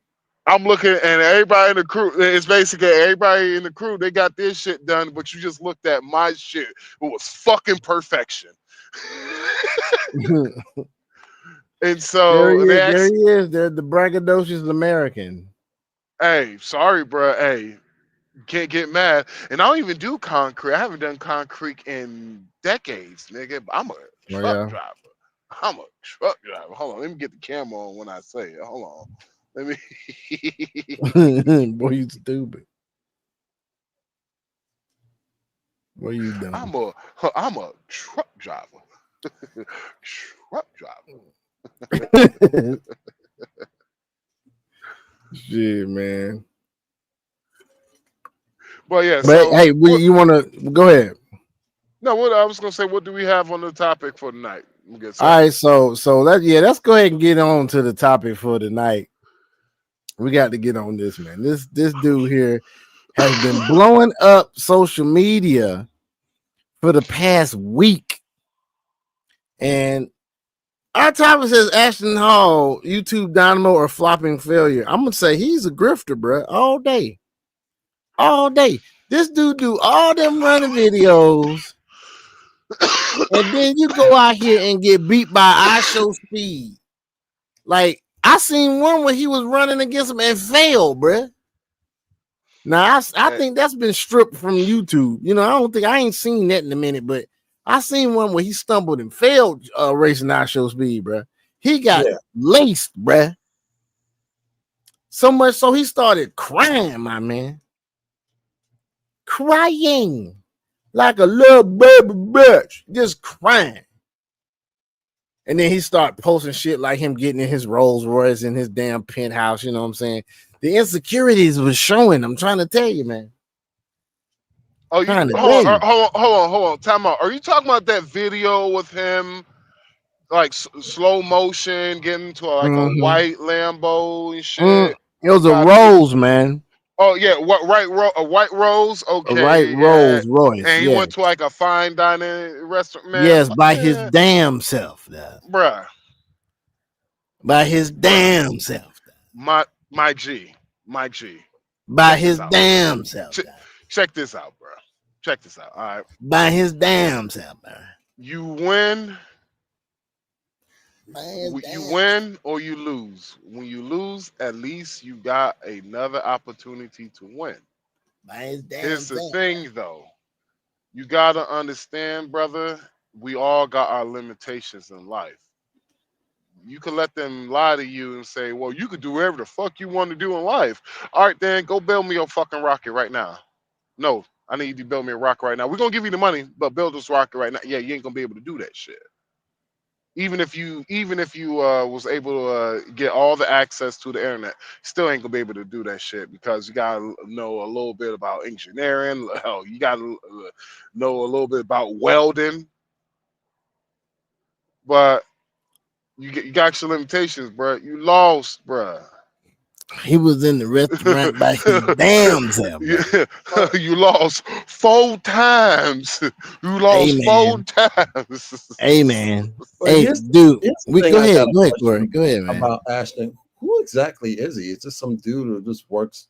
I'm looking, and everybody in the crew, it's basically everybody in the crew, they got this shit done, but you just looked at my shit. It was fucking perfection. And so
there he is. The braggadocious American.
Hey, sorry, bro. Hey, can't get mad. And I don't even do concrete. I haven't done concrete in decades, nigga. I'm a truck driver. I'm a truck driver. Hold on, let me get the camera on when I say it. Hold on. Let me.
Boy, you stupid. What are you doing?
I'm a truck driver. Truck driver.
Shit, man.
Well, yeah.
But
So,
hey, you want to go ahead?
No, what I was gonna say. What do we have on the topic for tonight?
All right, so let's go ahead and get on to the topic for tonight. We got to get on this, man. This dude here has been blowing up social media for the past week, and our topic says Ashton Hall, YouTube Dynamo or flopping failure. I'm gonna say he's a grifter, bro, all day. This dude do all them running videos, and then you go out here and get beat by I show speed. Like, I seen one where he was running against him and failed, bruh. Now I think that's been stripped from YouTube. You know, I ain't seen that in a minute, but I seen one where he stumbled and failed racing I show speed, bruh. He got laced, bruh. So much so he started crying, my man. Crying like a little baby bitch, just crying. And then he started posting shit like him getting in his Rolls Royce in his damn penthouse. You know what I'm saying? The insecurities was showing. I'm trying to tell you, man.
Oh, hold on. Time out. Are you talking about that video with him, like slow motion, getting into a white Lambo and shit?
It was a Rolls, man.
Oh yeah, a white Rolls. Okay,
a white Rolls Royce.
And he went to like a fine dining restaurant, man.
Yes, by his damn self,
bruh.
By his damn self.
My G.
By his damn self.
Check this out, bro. Check this out. All right.
By his damn self, bro.
You win. You win or you lose. When you lose, at least you got another opportunity to win. Here's the thing, though. You gotta understand, brother. We all got our limitations in life. You can let them lie to you and say, well, you could do whatever the fuck you want to do in life. All right, then go build me a fucking rocket right now. No, I need you to build me a rocket right now. We're gonna give you the money, but build this rocket right now. Yeah, you ain't gonna be able to do that shit. Even if you was able to get all the access to the internet, still ain't gonna be able to do that shit because you gotta know a little bit about engineering. Hell, you gotta know a little bit about welding. but you got your limitations, bro. You lost, bro.
He was in the restaurant by his damn self, bro.
You lost 4 times. You
Hey
lost four
man.
times.
Hey man.
But
Hey, dude.
here's the
We
thing
go
I
ahead.
got a
Go ahead,
question
Corey. Go ahead, man.
about Ashton. Who exactly is he? Is this some dude who just works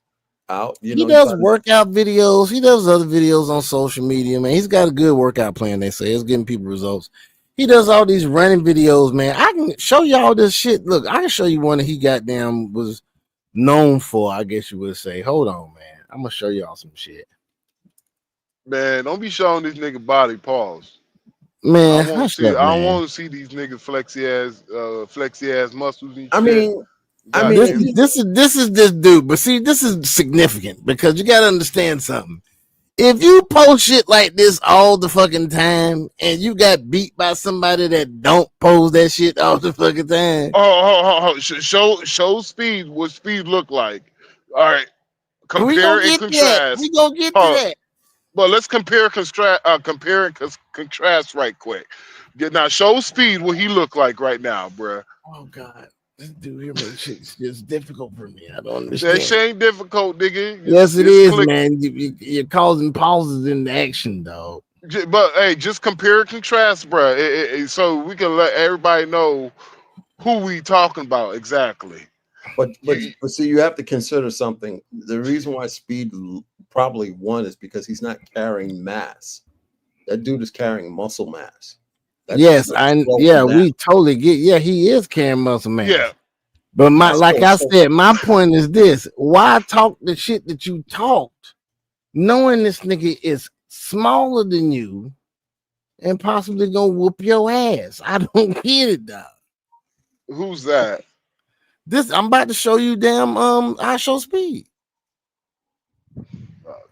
out? You
He
know,
does workout videos. He does other videos on social media, man. He's got a good workout plan, they say. It's getting people results. He does all these running videos, man. I can show y'all this shit. Look, I can show you one that he goddamn was known for, I guess you would say. Hold on, man. I'm gonna show y'all some shit.
Man, don't be showing this nigga body. Pause.
Man,
I
hush
don't
up, man.
want to see these niggas flexy ass muscles and shit.
I mean,
This is this dude, but see, this is significant because you gotta understand something. If you post shit like this all the fucking time and you got beat by somebody that don't post that shit all the fucking time.
Oh. Show speed. What speed look like? All right. Compare and contrast.
We gonna get to that.
But let's compare and contrast right quick. Now show speed what he look like right now, bruh.
Oh God. This dude here makes shit just difficult for me. I don't understand.
That shit ain't difficult, nigga.
Yes, it is, man. You're causing pauses in the action, dog.
But hey, just compare and contrast, bruh. So we can let everybody know who we talking about exactly.
But see, you have to consider something. The reason why Speed probably won is because he's not carrying mass. That dude is carrying muscle mass.
We totally get. Yeah, he is carrying muscle mass.
Yeah.
But my point is this: why talk the shit that you talked, knowing this nigga is smaller than you and possibly gonna whoop your ass? I don't get it, dog.
Who's that?
I'm about to show you. I show Speed.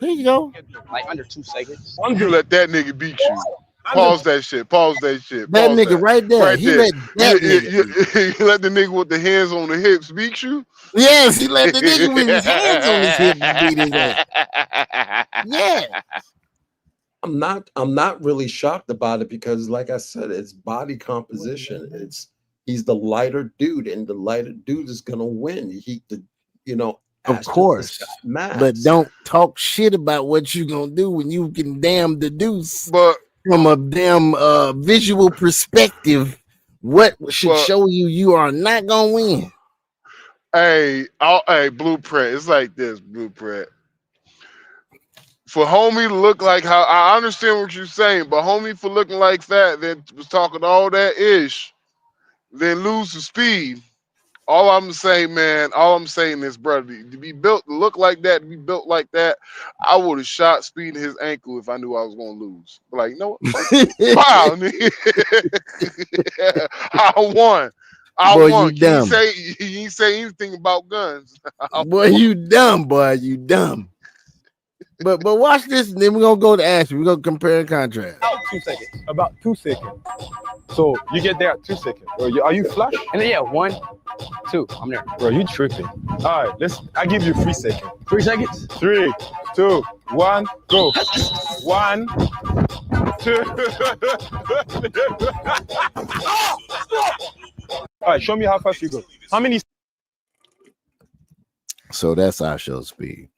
Here you go.
Like under 2 seconds.
You let that nigga beat you. Pause that shit.
That nigga right there. He let that nigga.
You let the nigga with the hands on the hips beat you?
Yes, he let the nigga with his hands on his hips beat his ass. Yeah.
I'm not really shocked about it because, like I said, it's body composition. He's the lighter dude, and the lighter dude is gonna win.
Of course, but don't talk shit about what you gonna do when you can damn deduce.
But
from a damn visual perspective, what should show you are not gonna win.
Hey, Blueprint. It's like this, Blueprint. For homie to look like how I understand what you're saying, but homie for looking like that, that was talking all that ish, then lose the speed. All I'm saying is, brother, to be built, to look like that, to be built like that, I would have shot Speed in his ankle if I knew I was going to lose. But like, you know what? Wow, I won.
Boy,
won.
You dumb.
He ain't say anything about guns.
Boy, you dumb, boy. You dumb. But watch this, and then we're gonna go to Ashton. We're gonna compare and contrast.
About 2 seconds. So you get there at 2 seconds. Bro, are you flush? And then 1, 2. I'm there. Bro, you tripping. All right, I give you 3 seconds. 3 seconds? 3, 2, 1, go. 1, 2. All right, show me how fast you go. How many?
So that's our show Speed.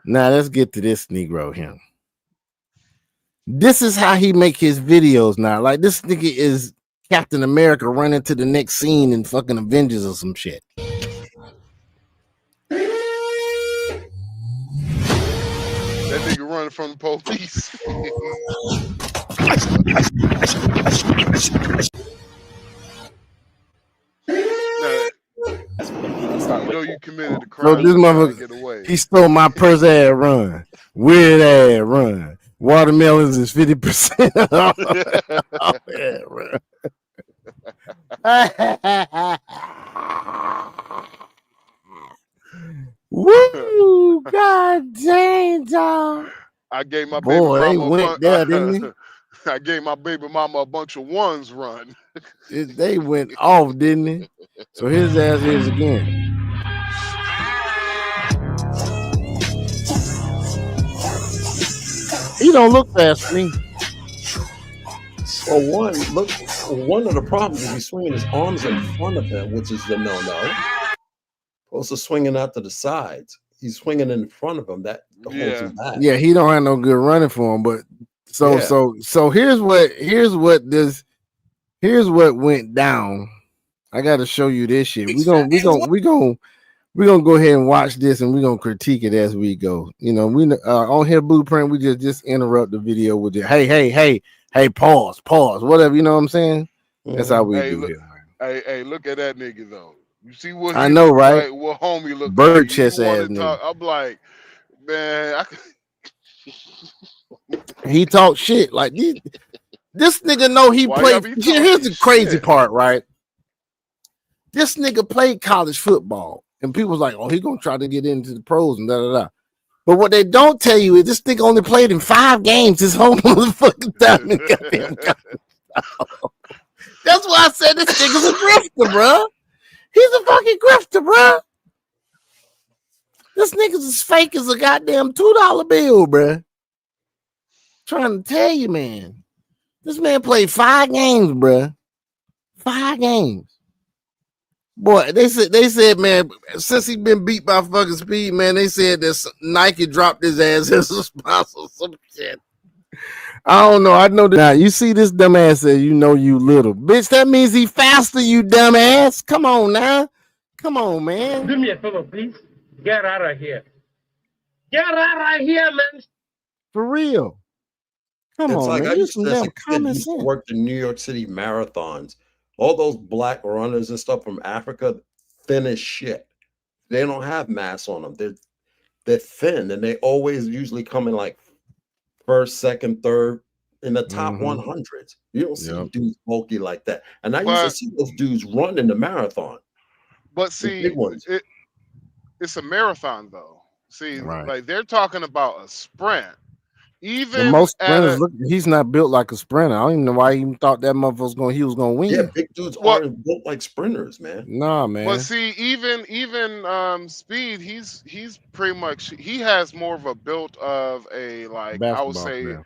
Now let's get to this Negro here. This is how he make his videos now. Like this nigga is Captain America running to the next scene in fucking Avengers or some shit.
That nigga running from the police. You know you committed a crime.
So this motherfucker, he stole my purse ass run. Weird ass run. Watermelons is 50% off. Oh, yeah, run. Woo! God dang, dog.
I gave my baby mama
they went there, didn't they?
I gave my baby mama a bunch of ones run.
They went off, didn't they? So his ass is again. He don't look fast to me.
So one of the problems is he's swinging his arms in front of him, which is the no-no. Also swinging out to the sides. He's swinging in front of him. That holds him back.
Yeah, he don't have no good running for him. But so here's what went down. I got to show you this shit. We're gonna go ahead and watch this, and we're gonna critique it as we go. You know, we on here Blueprint. We just interrupt the video with it. Hey, pause, whatever. You know what I'm saying? That's how we do it.
Hey, look at that nigga though. You see what
I know, right?
Like, what homie look
bird
like.
chest ass nigga.
I'm like, man,
he talk shit like this nigga know he played. Here's the crazy part, right? This nigga played college football, and people was like, "Oh, he gonna try to get into the pros and da da da." But what they don't tell you is this nigga only played in 5 games his whole motherfucking time in goddamn college. That's why I said this nigga's a grifter, bro. He's a fucking grifter, bro. This nigga's as fake as a goddamn $2 bill, bro. Trying to tell you, man. This man played 5 games, bro. 5 games. Boy, they said, man, since he been beat by fucking Speed, man, they said that Nike dropped his ass as a sponsor or some shit. I don't know. I know that. Now, you see this dumbass said, you know you little. Bitch, that means he faster, you dumbass. Come on now. Come on, man.
Do me a favor, please. Get out of here. Get out of here, man.
For real. Come on,
like
man.
I used to work in New York City marathons. All those black runners and stuff from Africa, thin as shit. They don't have mass on them. They're thin, and they always usually come in like first, second, third in the top 100s. You don't see dudes bulky like that. And I used to see those dudes run in the marathon.
But see, it's a marathon though. See, like they're talking about a sprint. Even
most sprinters, he's not built like a sprinter. I don't even know why he even thought that motherfucker he was gonna win.
Yeah, big dudes aren't built like sprinters, man.
Nah, man.
But see, even Speed, he's pretty much he has more of a build of a like I would say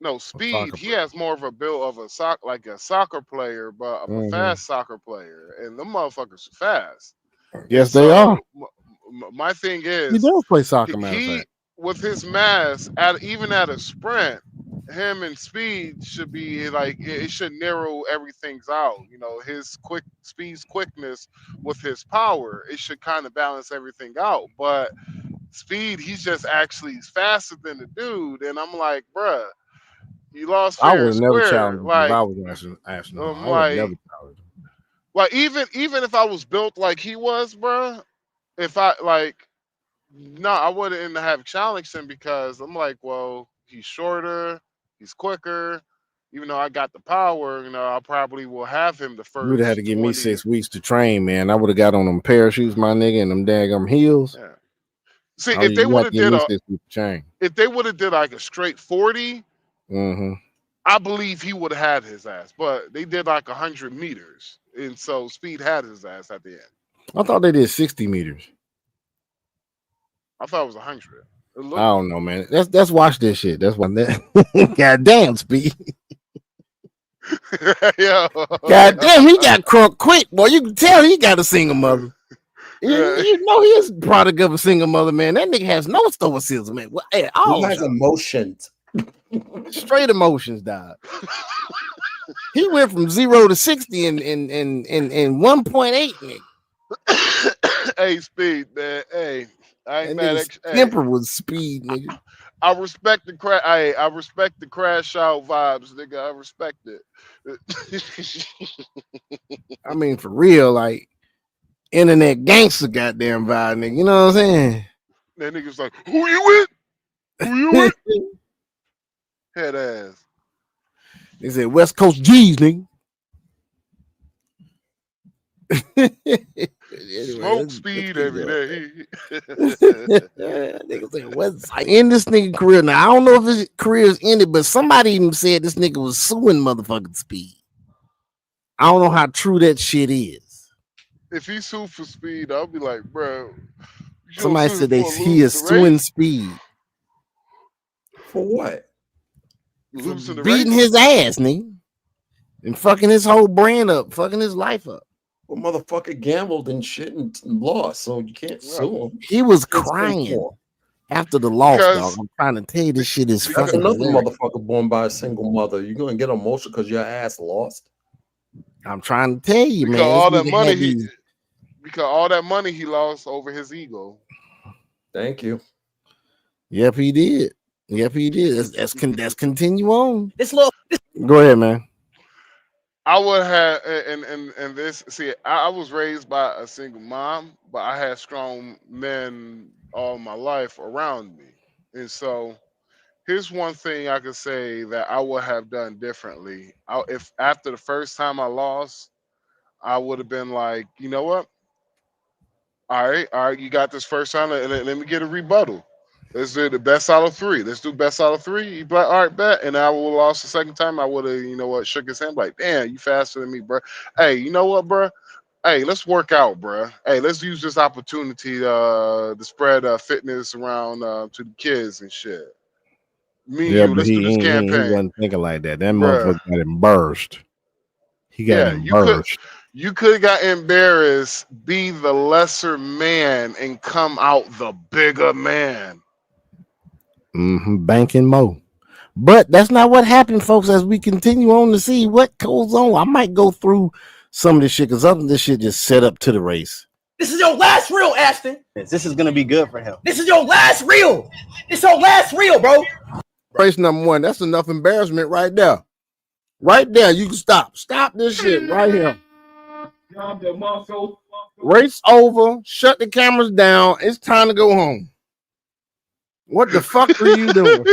no Speed. He has more of a build of a soccer player, but a fast soccer player, and the motherfuckers are fast.
Yes, they are.
My thing is,
he does play soccer, man.
With his mass, even at a sprint, him and Speed should be like it should narrow everything out. You know, his Speed's quickness with his power, it should kind of balance everything out. But Speed, he's just actually faster than the dude, and I'm like, bruh, you lost fair
I would never challenge him
like,
if I was Ashton. I would never challenge him.
Like even if I was built like he was, bruh, if I like. No, I wouldn't have challenged him because I'm like, well, he's shorter, he's quicker. Even though I got the power, you know, I probably will have him the first.
You would have had to give me 6 weeks to train, man. I would have got on them parachutes, my nigga, and them daggum heels.
Yeah. See, if they would have did like a straight 40, I believe he would have had his ass. But they did like 100 meters, and so Speed had his ass at the end.
I thought they did 60 meters.
I thought it was 100.
I don't know, man. Let's watch this shit. That's one that. Goddamn, Speed. Goddamn, he got crunk quick, boy. You can tell he got a single mother. You know he is product of a single mother, man. That nigga has no stoicism, man.
He has emotions.
Straight emotions, dog. He went from 0 to 60 in 1.8, nigga.
Hey, Speed, man. Hey. I ain't mad at
temper with Speed, nigga.
I respect the crash. I respect the crash out vibes, nigga. I respect it.
I mean, for real, like internet gangster, goddamn vibe, nigga. You know what I'm saying?
That nigga's like, who you with? Who you with? Head ass.
They said West Coast G's, nigga.
Smoke Speed every day.
Nigga said West Side. In this nigga career now, I don't know if his career is ended, but somebody even said this nigga was suing motherfucking Speed. I don't know how true that shit is.
If he sued for Speed, I'll be like, bro.
Somebody said he is suing Speed.
For what?
losing the
beating
race.
his ass, nigga, and fucking his whole brand up, fucking his life up.
Well, motherfucker gambled and shit and lost, so you can't sue him.
He was
Can't sue him
crying
for.
after the loss,
Because-
dog. I'm trying to tell you, this shit is
That's
fucking
another
hilarious.
motherfucker born by a single mother. You're gonna get emotional because your ass lost.
I'm trying to tell you,
Because
man.
all
this
that
nigga
money
had
he,
these-
because all that money he lost over his ego.
Thank you.
Yep, he did. Yep, he did. Let's continue on. Go ahead, man.
I would have, and this. See, I was raised by a single mom, but I had strong men all my life around me, and so here's one thing I could say that I would have done differently. If after the first time I lost, I would have been like, you know what? All right, you got this first time. Let me get a rebuttal. Let's do the best out of three. Let's do best out of three. You be like, all right, bet. And I would have lost the second time. I would have, you know what, shook his hand like, damn, you faster than me, bro. Hey, you know what, bro? Hey, let's work out, bro. Hey, let's use this opportunity to spread fitness around to the kids and shit. Me and
Yeah,
you,
but
let's do this
he
campaign.
wasn't thinking like that. That
Bruh.
motherfucker got embarrassed. He got embarrassed.
You could have got embarrassed, be the lesser man, and come out the bigger man.
Banking Mo. But that's not what happened, folks. As we continue on to see what goes on, I might go through some of this shit because some of this shit just set up to the race.
This is your last reel, Ashton.
This is gonna be good for him.
This is your last reel. It's your last reel, bro.
Race number one. That's enough embarrassment right there. Right there. You can stop. Stop this shit right here. Race over. Shut the cameras down. It's time to go home. What the fuck are you doing?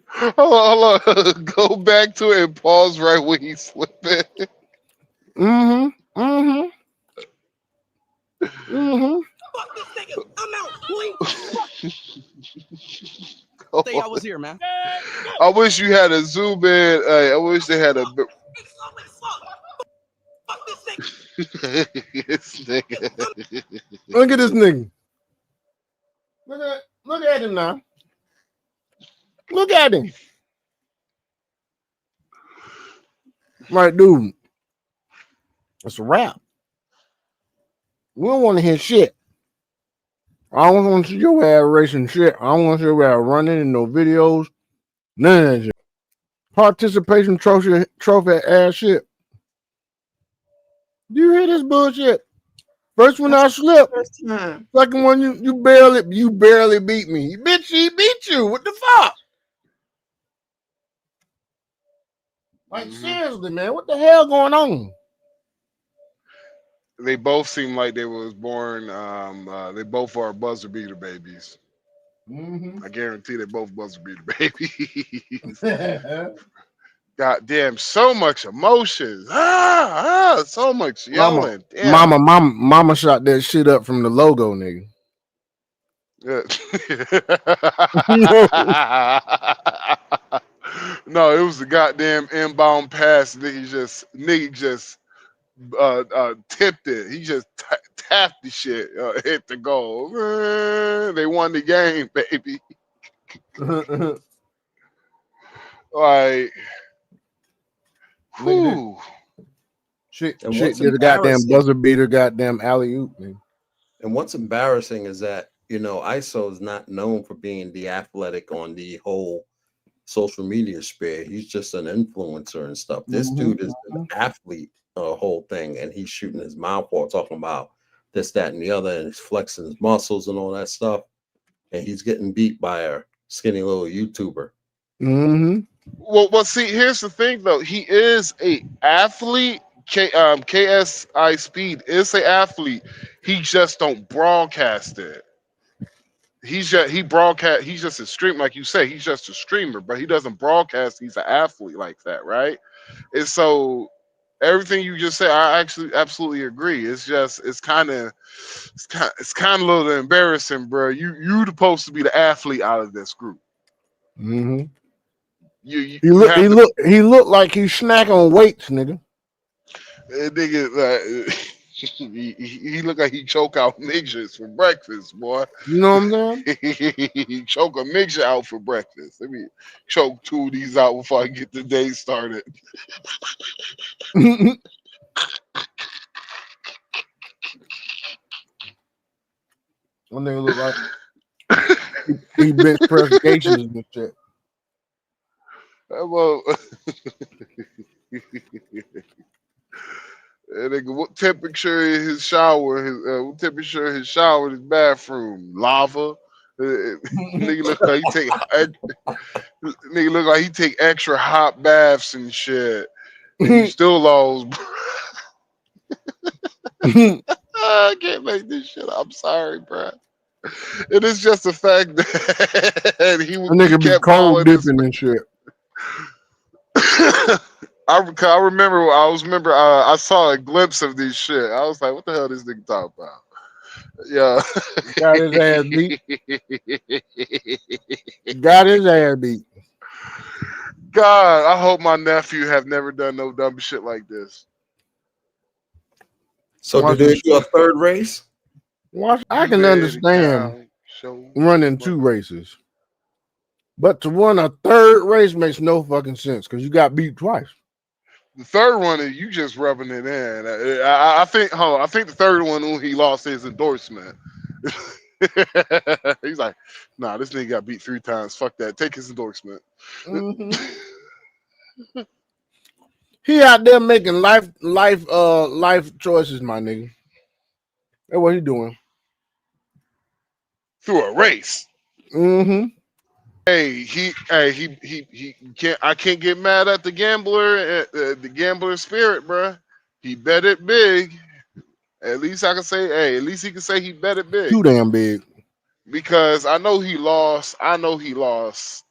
Hold on. Go back to it and pause right when he's slipping.
Fuck this nigga. I'm out, boy. Say I was here, man.
I wish you had a zoom in. I wish they had a.
Fuck this nigga.
This nigga.
Look at this nigga. Look at him now. Look at him. Right, dude. It's a wrap. We don't want to hear shit. I don't want to see your ass racing shit. I don't want to see your ass running in no videos. None of that shit. Participation trophy ass shit. Do you hear this bullshit? First one I slipped. Second one you barely beat me. Bitch, he beat you. What the fuck? Like seriously, man, what the hell going on?
They both seem like they was born. They both are buzzer beater babies. I guarantee they both buzzer beater babies. God damn, so much emotion. So much yelling.
Mama shot that shit up from the logo, nigga.
No, it was the goddamn inbound pass. Nigga just tipped it. He just tapped the shit, hit the goal. They won the game, baby. Like, whew.
Shit did a goddamn buzzer beater, goddamn alley oop, man.
And what's embarrassing is that, you know, ISO is not known for being the athletic on the whole social media sphere. He's just an influencer and stuff. This dude is an athlete, whole thing, and he's shooting his mouth off talking about this, that, and the other, and he's flexing his muscles and all that stuff. And he's getting beat by a skinny little YouTuber.
Well, see, here's the thing, though. He is a athlete. KSI Speed is an athlete. He just don't broadcast it. He's just a stream, like you say. He's just a streamer, but he doesn't broadcast. He's an athlete like that, right? And so everything you just said, I actually absolutely agree. It's kind of a little embarrassing, bro. You supposed to be the athlete out of this group. He
looked like he's snacking on weights, nigga.
Nigga, he look like he choke out midgets for breakfast, boy.
You know what I'm
He choke a midget out for breakfast. Let me choke two of these out before I get the day started.
saying? One nigga look like he bench press gauges and shit.
Well, and nigga, what temperature is his shower? What temperature is his shower in his bathroom? Lava. Nigga look like he take extra hot baths and shit. And he still lost. I can't make this shit up. I'm sorry, bro. It is just the fact that he
A nigga be
kept
cold
calling his.
dipping and shit.
I remember. I saw a glimpse of this shit. I was like, "What the hell this nigga talking about?" Yeah,
Got his ass beat. Got his ass beat.
God, I hope my nephew have never done no dumb shit like this.
So
Watch
did they
this
do a
shit.
third race?
Watch. I
You
can
made
understand
account, show
running
my-
2 races, but to run a 3rd race makes no fucking sense because you got beat twice.
The third one is you just rubbing it in. I think. I think the third one when he lost his endorsement. He's like, "Nah, this nigga got beat 3 times. Fuck that. Take his endorsement."
Mhm. He out there making life choices, my nigga. That's what he doing.
Through a race.
Mm-hmm.
He can't. I can't get mad at the gambler, the gambler spirit, bruh. He bet it big. At least I can say, hey, at least he can say he bet it big.
Too damn big.
Because I know he lost.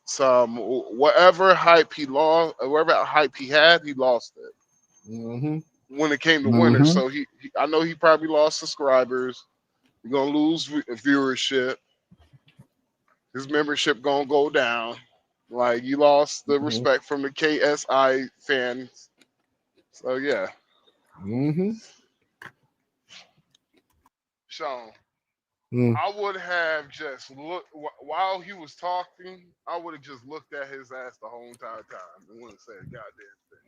Some whatever hype he lost, whatever hype he had, he lost it
Mm-hmm.
when it came to winners. So I know he probably lost subscribers. He's gonna lose viewership. His membership gonna go down. Like you lost the respect from the KSI fans. So yeah.
Mm-hmm.
Sean,
Mm.
I would have just looked while he was talking. I would have just looked at his ass the whole entire time and wouldn't say a goddamn thing.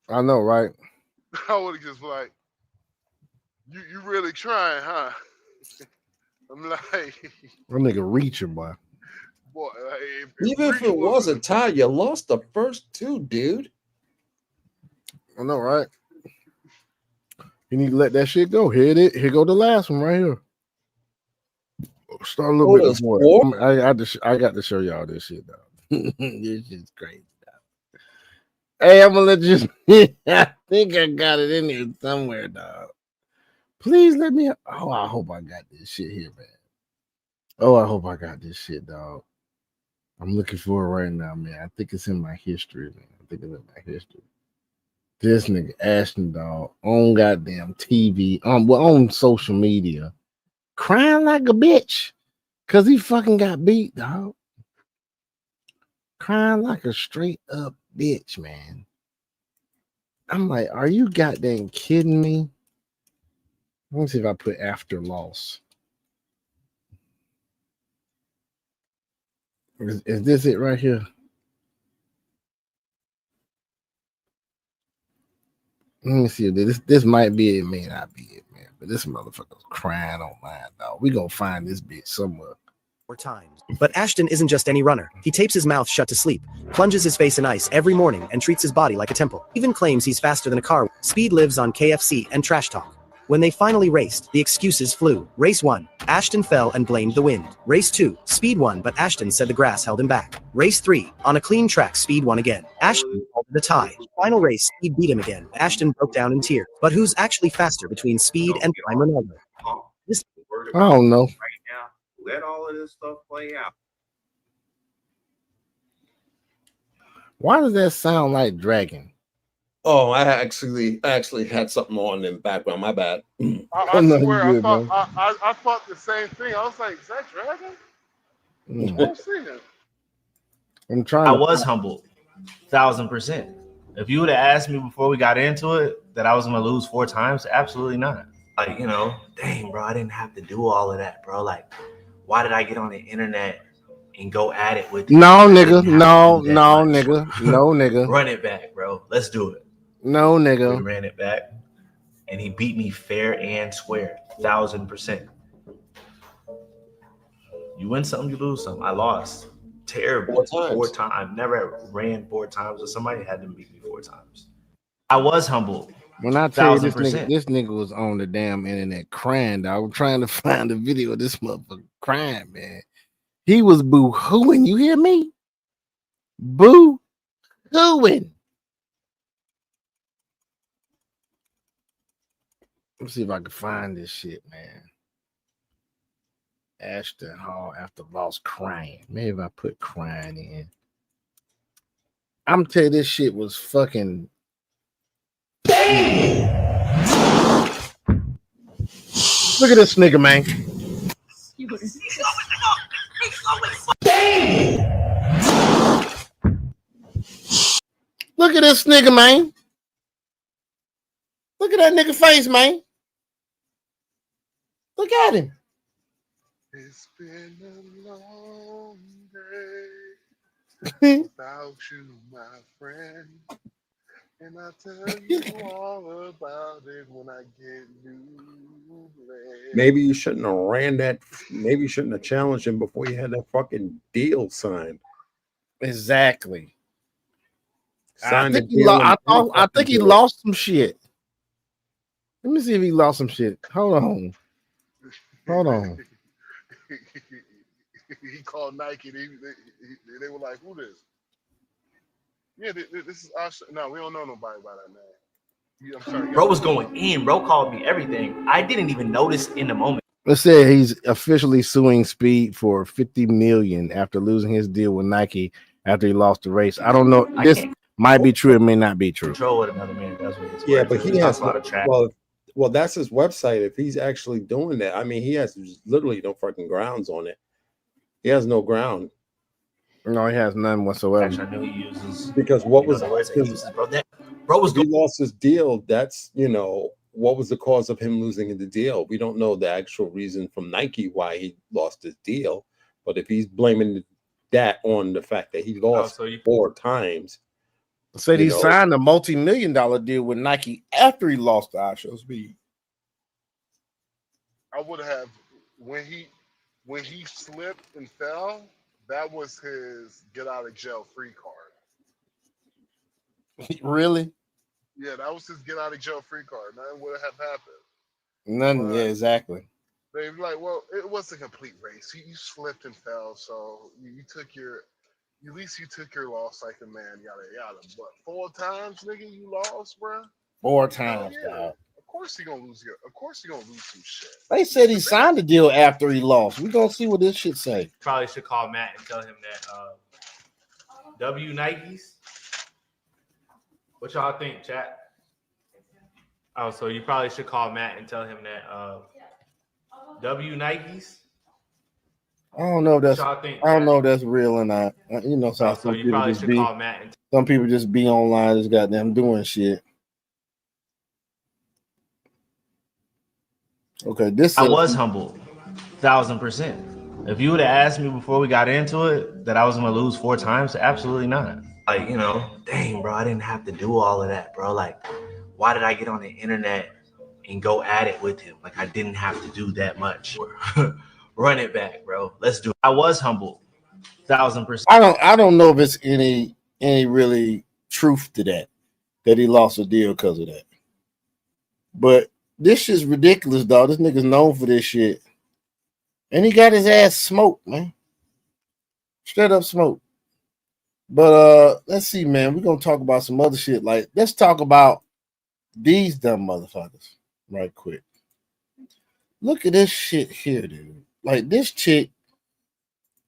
I know, right?
I would have just like, you really trying, huh? I'm like,
That nigga reaching, boy.
boy,
Even if it was a tie, you lost the first 2, dude.
I know, right? You need to let that shit go. Here go the last one right here. Start a little bit
there's
before.
4?
I got to show y'all this shit, though. This shit's crazy, dog. Hey, I'm gonna let you. I think I got it in there somewhere, dog. Please let me. Oh, I hope I got this shit here, man. Oh, I hope I got this shit, dog. I'm looking for it right now, man. I think it's in my history, man. I think it's in my history. This nigga Ashton, dog, on goddamn TV, on social media, crying like a bitch, cause he fucking got beat, dog. Crying like a straight up bitch, man. I'm like, are you goddamn kidding me? Let me see if I put after loss. Is this it right here? Let me see if this might be it, may not be it, man. But this motherfucker's crying online, dog. We gonna find this bitch somewhere.
Times. But Ashton isn't just any runner. He tapes his mouth shut to sleep, plunges his face in ice every morning, and treats his body like a temple. Even claims he's faster than a car. Speed lives on KFC and trash talk. When they finally raced, the excuses flew. Race 1, Ashton fell and blamed the wind. Race 2, Speed won, but Ashton said the grass held him back. Race 3, on a clean track, Speed won again. Ashton called the tie. Final race, Speed beat him again. Ashton broke down in tears. But who's actually faster between Speed and Prime Ronaldo?
I don't know.
Let all of this stuff play out.
Why does that sound like Dragon?
Oh, I actually had something on in the background. My bad.
I swear, I thought the same thing. I was like, is that Dragon? I don't see him.
I'm trying.
I was humbled, 1000%. If you would have asked me before we got into it that I was going to lose 4 times, absolutely not.
Like, you know, dang, bro, I didn't have to do all of that, bro. Like, why did I get on the internet and go at it with you?
No,
I
nigga.
didn't have
No,
to do that
no,
much.
nigga. No, nigga.
Run it back, bro. Let's do it.
No,
We
nigga.
ran it back, and he beat me fair and square, 1,000%. You win something, you lose something. I lost terribly 4 times. I've never ran 4 times with somebody that had to beat me 4 times. I was humble.
When I tell you this
1,000%.
nigga was on the damn internet crying. I was trying to find a video of this motherfucker crying, man. He was boo-hooing. You hear me? Boo-hooing. Let's see if I can find this shit, man. Ashton Hall after loss crying. Maybe if I put crying in. I'm telling you, this shit was fucking. Look at this nigga, man. Look at this nigga, man. Look at that nigga face, man. Look at him.
It's been a long day without you, my friend. And I'll tell you all about it when I get new land.
Maybe you shouldn't have ran that. Maybe you shouldn't have challenged him before you had that fucking deal signed.
Exactly.
Signed
I think he lost some shit. Let me see if he lost some shit. Hold on.
He called Nike. They were like, "Who this?" Yeah, this is Ashton. No, we don't know nobody by that name. I'm sorry.
Bro was going in. Bro called me everything. I didn't even notice in the moment.
Let's say he's officially suing Speed for $50 million after losing his deal with Nike after he lost the race. I don't know. This might be true. It may not be true.
Control what another man does with his
Yeah,
words.
but he has a lot of trash. Well, that's his website. If he's actually doing that, I mean, he has literally no fucking grounds on it. He has no ground.
No, he has none whatsoever.
Actually, I know he uses
because what was
bro was
he lost his deal? That's what was the cause of him losing the deal? We don't know the actual reason from Nike why he lost his deal, but if he's blaming that on the fact that he lost 4 times.
Said he signed a multi-million-dollar deal with Nike after he lost the iShow Speed.
I would have when he slipped and fell. That was his get out of jail free card.
Really?
Yeah, that was his get out of jail free card. Nothing would have happened.
None. Yeah, exactly.
They'd be like, well, it was a complete race. You slipped and fell, so you took your. At least you took your loss like a man, yada yada. But 4 times, nigga, you lost, bro.
4 times, dog.
Of course he gonna lose some shit.
They said he signed the deal after he lost. We gonna see what this shit say.
Probably should call Matt and tell him that W Nikes. What y'all think, chat? Oh, so you probably should call Matt and tell him that W Nikes.
I don't know if that's real or not.
So you probably should call Matt and
some people just be online just goddamn doing shit. Okay,
I was humble, 1,000%. If you would have asked me before we got into it that I was gonna lose 4 times, absolutely not. Like, dang, bro, I didn't have to do all of that, bro. Like, why did I get on the internet and go at it with him? Like, I didn't have to do that much. Run it back, bro. Let's do it. I was humble, 1,000%.
I don't know if it's any really truth to that he lost a deal because of that. But this shit's ridiculous, dog. This nigga's known for this shit. And he got his ass smoked, man. Straight up smoked. But let's see, man. We're gonna talk about some other shit. Like, let's talk about these dumb motherfuckers right quick. Look at this shit here, dude. Like, this chick,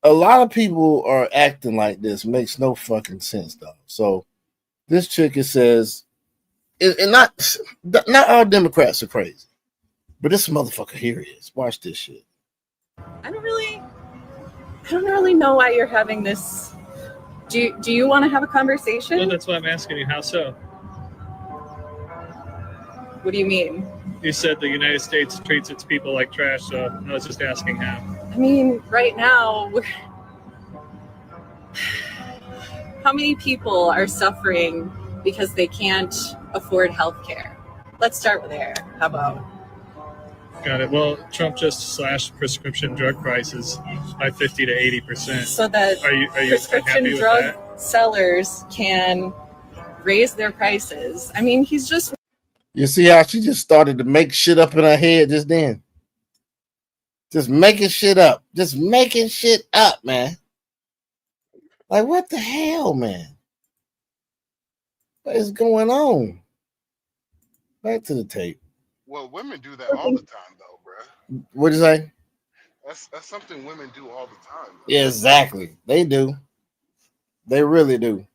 a lot of people are acting like this. Makes no fucking sense, though. So this chick, it says, and not all Democrats are crazy, but this motherfucker here is. Watch this shit.
I don't really know why you're having this. Do you want to have a conversation?
Well, that's why I'm asking you. How so?
What do you mean?
You said the United States treats its people like trash, so I was just asking how.
I mean, right now, how many people are suffering because they can't afford health care? Let's start there. How about?
Got it. Well, Trump just slashed prescription drug prices by 50 to 80%.
So that
are you
prescription
happy with
drug
that?
sellers can raise their prices. I mean, he's just.
You see how she just started to make shit up in her head just then? Just making shit up. Just making shit up, man. Like, what the hell, man? What is going on? Back to the tape.
Well, women do that all the time, though, bruh.
What'd you say?
That's something women do all the time.
Yeah, exactly. They do. They really do.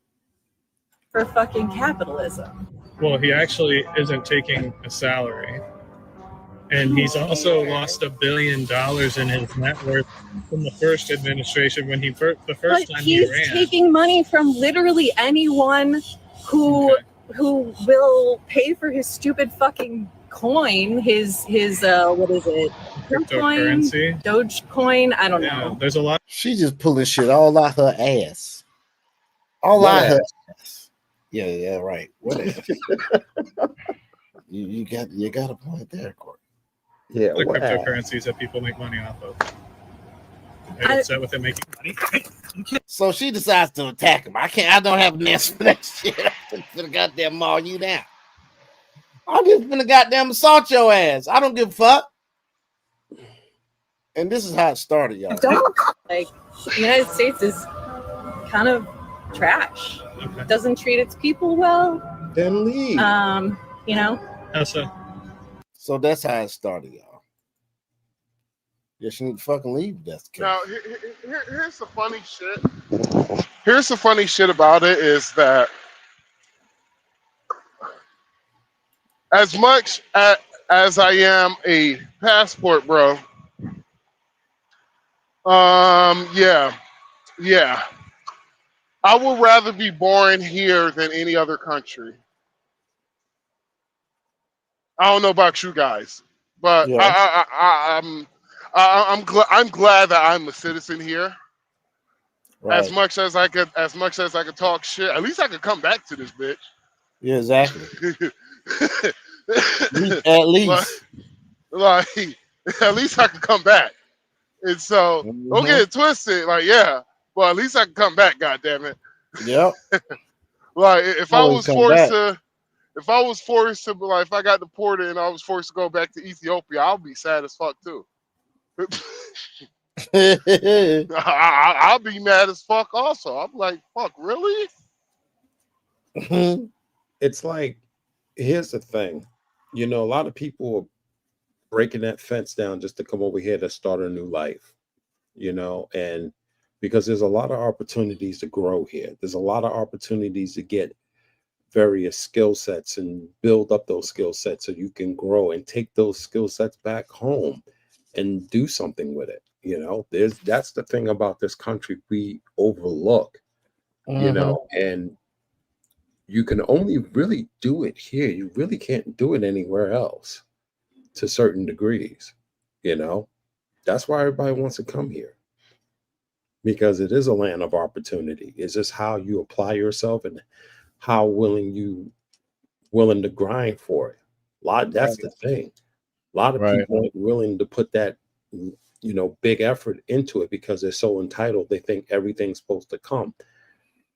For fucking capitalism.
Well, he actually isn't taking a salary. And he's also lost $1 billion in his net worth from the first administration when the first
But
time he ran.
he's taking money from literally anyone who will pay for his stupid fucking coin, his what is it?
Cryptocurrency?
Dogecoin? I don't know.
There's a lot.
She just pulling shit all out her ass. All
What
out her
ass?
ass. Yeah, right. What ass? you got a point there, Court.
Yeah,
The
what ass?
cryptocurrencies that people make money off of. They're upset with them making money.
So she decides to attack him. I don't have an answer for that shit. I'm gonna goddamn maul you down. I'm just gonna goddamn assault your ass. I don't give a fuck. And this is how it started, y'all.
Like, the United States is kind of trash.
Okay.
Doesn't treat its people well.
Then leave.
You know.
How so?
So that's how it started, y'all. Yeah, she need to fucking leave. That's the case.
Now, here's the funny shit. Here's the funny shit about it is that as much as I am a passport bro, yeah, I would rather be born here than any other country. I don't know about you guys, but
Yeah.
I'm glad that I'm a citizen here.
Right.
As much as I could talk shit, at least I could come back to this bitch.
Yeah, exactly. At least.
Like, at least I could come back. And so don't get it twisted. Like, yeah, but at least I can come back. God damn it.
Yep.
Like, if I
Always
was
come
forced
back.
to, if I got deported and I was forced to go back to Ethiopia, I'll be sad as fuck too. I'll be mad as fuck also. I'm like, fuck, really?
It's like, here's the thing. You know, a lot of people are breaking that fence down just to come over here to start a new life, you know, and because there's a lot of opportunities to grow here. There's a lot of opportunities to get various skill sets and build up those skill sets so you can grow and take those skill sets back home and do something with it. You know, that's the thing about this country we overlook, you know, and you can only really do it here. You really can't do it anywhere else to certain degrees, you know. That's why everybody wants to come here, because it is a land of opportunity. It's just how you apply yourself and how willing to grind for it. That's the thing. A lot of people aren't willing to put that, you know, big effort into it because they're so entitled. They think everything's supposed to come.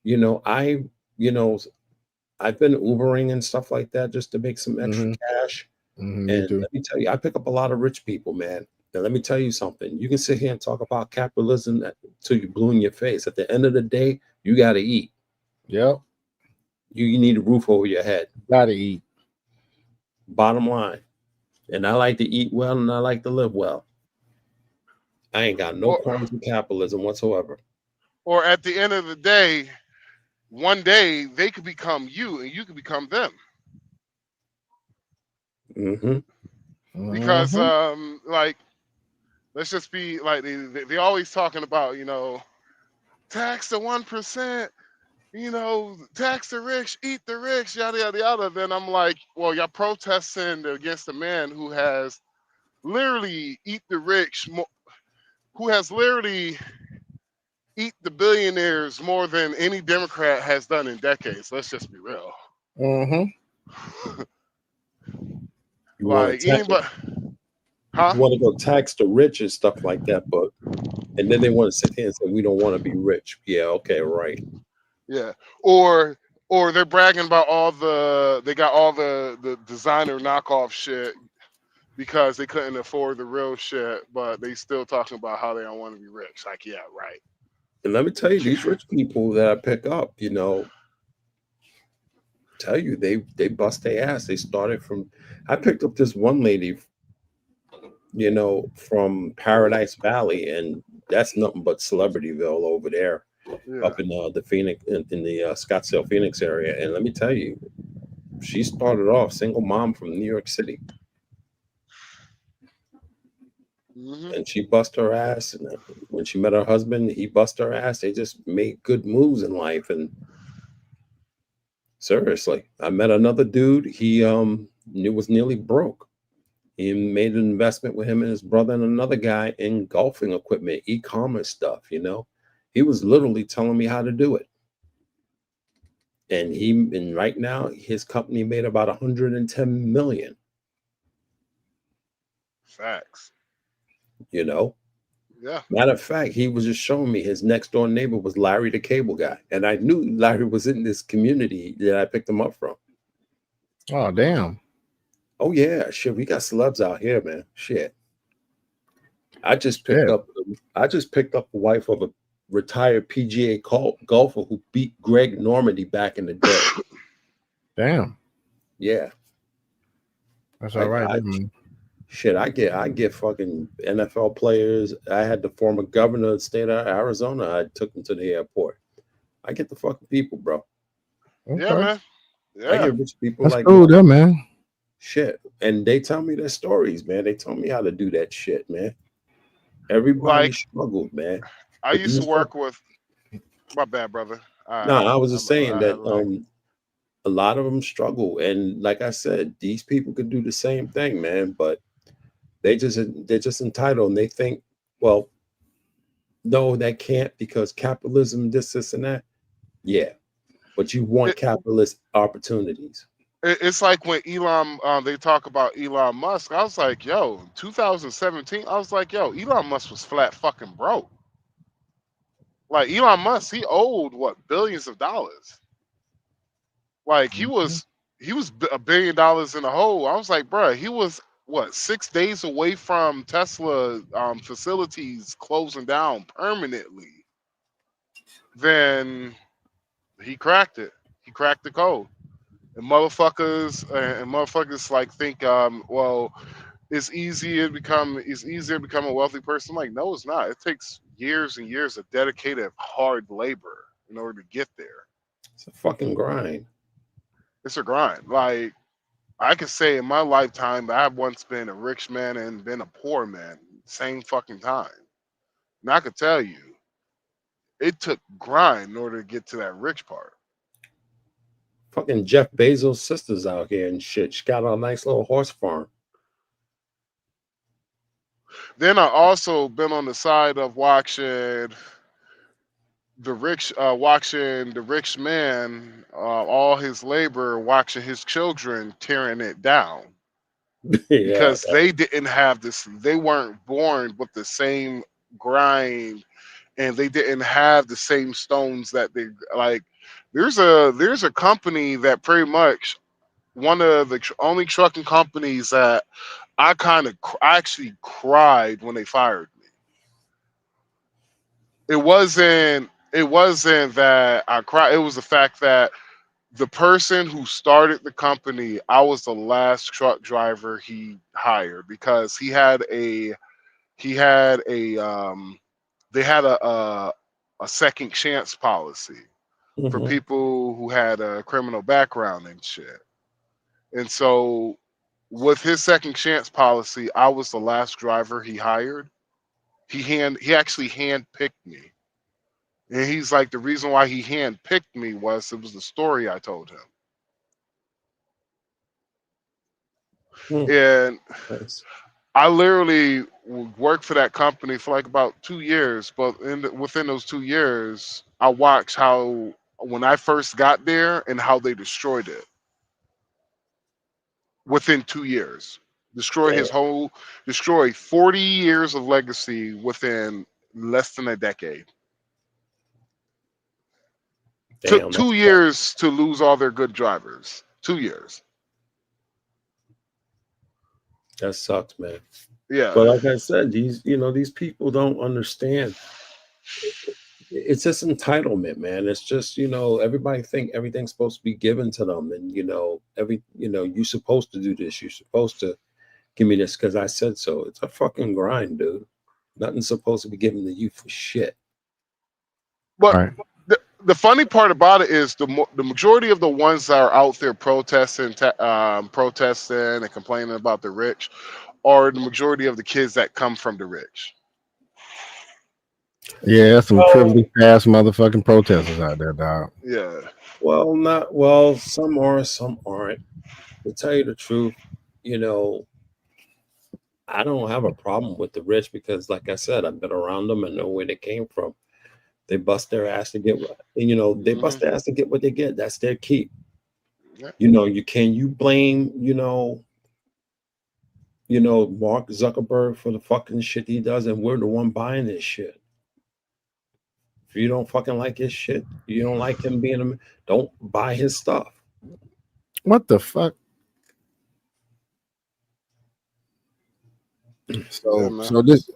You know, I've been Ubering and stuff like that just to make some extra cash. And let me tell you, I pick up a lot of rich people, man. And let me tell you something. You can sit here and talk about capitalism till you're blue in your face. At the end of the day, you got to eat.
Yep.
You need a roof over your head.
Got to eat.
Bottom line. And I like to eat well and I like to live well. I ain't got no problems with capitalism whatsoever.
Or at the end of the day, one day they could become you and you could become them. Because like, let's just be like, they always talking about, you know, tax the 1%, you know, tax the rich, eat the rich, yada yada yada. Then I'm like, well, y'all protesting against a man who has literally eat the rich, who has literally eat the billionaires more than any Democrat has done in decades. Let's just be real.
Mm-hmm.
You want
Like
to tax,
anybody, huh?
you want to go tax the rich and stuff like that, but and then they want to sit here and say we don't want to be rich. Yeah, okay, right.
Yeah. Or they're bragging about they got all the designer knockoff shit because they couldn't afford the real shit, but they still talking about how they don't want to be rich. Like, yeah, right.
And let me tell you, these rich people that I pick up, you know, tell you they bust their ass. They started from. I picked up this one lady, you know, from Paradise Valley, and that's nothing but Celebrityville over there,
Yeah.
up in the Phoenix, in the Scottsdale, Phoenix area. And let me tell you, she started off single mom from New York City,
Hmm.
and she bust her ass. And when she met her husband, he bust her ass. They just made good moves in life. And seriously, I met another dude. He was nearly broke. He made an investment with him and his brother and another guy in golfing equipment, e-commerce stuff, you know. He was literally telling me how to do it. And right now his company made about 110 million,
Facts.
you know.
Yeah.
Matter of fact, he was just showing me his next door neighbor was Larry the Cable Guy. And I knew Larry was in this community that I picked him up from.
Oh, damn.
Oh yeah, shit. We got celebs out here, man. Shit. I just picked
Yeah.
up the wife of a retired PGA golfer who beat Greg Normandy back in the day.
Damn.
Yeah.
That's all right, man.
Shit, I get fucking NFL players. I had the former governor of the state of Arizona. I took him to the airport. I get the fucking people, bro.
Okay.
Yeah, man.
I
Yeah.
get rich people
That's
like
cool,
me.
though, man.
Shit. And they tell me their stories, man. They tell me how to do that shit, man. Everybody
Like,
struggled, man.
I
But
used to
these
work with. My bad, brother.
No, I was just
I
saying
had
that
like.
a lot of them struggle, and like I said, these people could do the same thing, man. But they're just entitled, and they think, well, no, that can't because capitalism, this, and that. Yeah, but you want capitalist opportunities.
It's like when Elon, they talk about Elon Musk. I was like, yo, 2017. I was like, yo, Elon Musk was flat fucking broke. Like Elon Musk, he owed what billions of dollars. Like he was $1 billion in the hole. I was like, bruh, he was what 6 days away from Tesla facilities closing down permanently. Then he cracked it. He cracked the code. And motherfuckers like think well it's easier to become a wealthy person. I'm like, no, it's not. It takes years and years of dedicated hard labor in order to get there.
It's a fucking grind.
It's a grind. Like I could say in my lifetime I've once been a rich man and been a poor man same fucking time. And I could tell you it took grind in order to get to that rich part.
Fucking Jeff Bezos' sisters out here and shit. She got a nice little horse farm.
Then I also been on the side of watching the rich man, all his labor, watching his children tearing it down
Yeah,
because they didn't have this. They weren't born with the same grind, and they didn't have the same stones that they like. There's a company that pretty much one of the only trucking companies that I actually cried when they fired me. It wasn't that I cried. It was the fact that the person who started the company, I was the last truck driver he hired because he had a they had a second chance policy for
Mhm.
people who had a criminal background and shit. And so with his second chance policy, I was the last driver he hired. He actually handpicked me And he's like, the reason why he handpicked me was it was the story I told him. And I literally worked for that company for like about 2 years, but within those 2 years, I watched how when I first got there and how they destroyed it within 2 years. Destroy 40 years of legacy within less than a decade. Took 2 years to lose all their good drivers. 2 years.
That sucks, man.
Yeah.
But like I said, these people don't understand. It's just entitlement, man. It's just, everybody think everything's supposed to be given to them. And, you're supposed to do this. You're supposed to give me this because I said so. It's a fucking grind, dude. Nothing's supposed to be given to you for shit.
But the funny part about it is the majority of the ones that are out there protesting and complaining about the rich are the majority of the kids that come from the rich.
Yeah, that's some privileged ass motherfucking protesters out there, dog.
Yeah.
Some are, some aren't. To tell you the truth, I don't have a problem with the rich because, like I said, I've been around them and know where they came from. They bust their ass to get what, they bust their ass to get what they get. That's their keep.
Yeah.
You blame, Mark Zuckerberg for the fucking shit he does, and we're the one buying this shit. If you don't fucking like his shit, you don't like him don't buy his stuff.
What the fuck? So this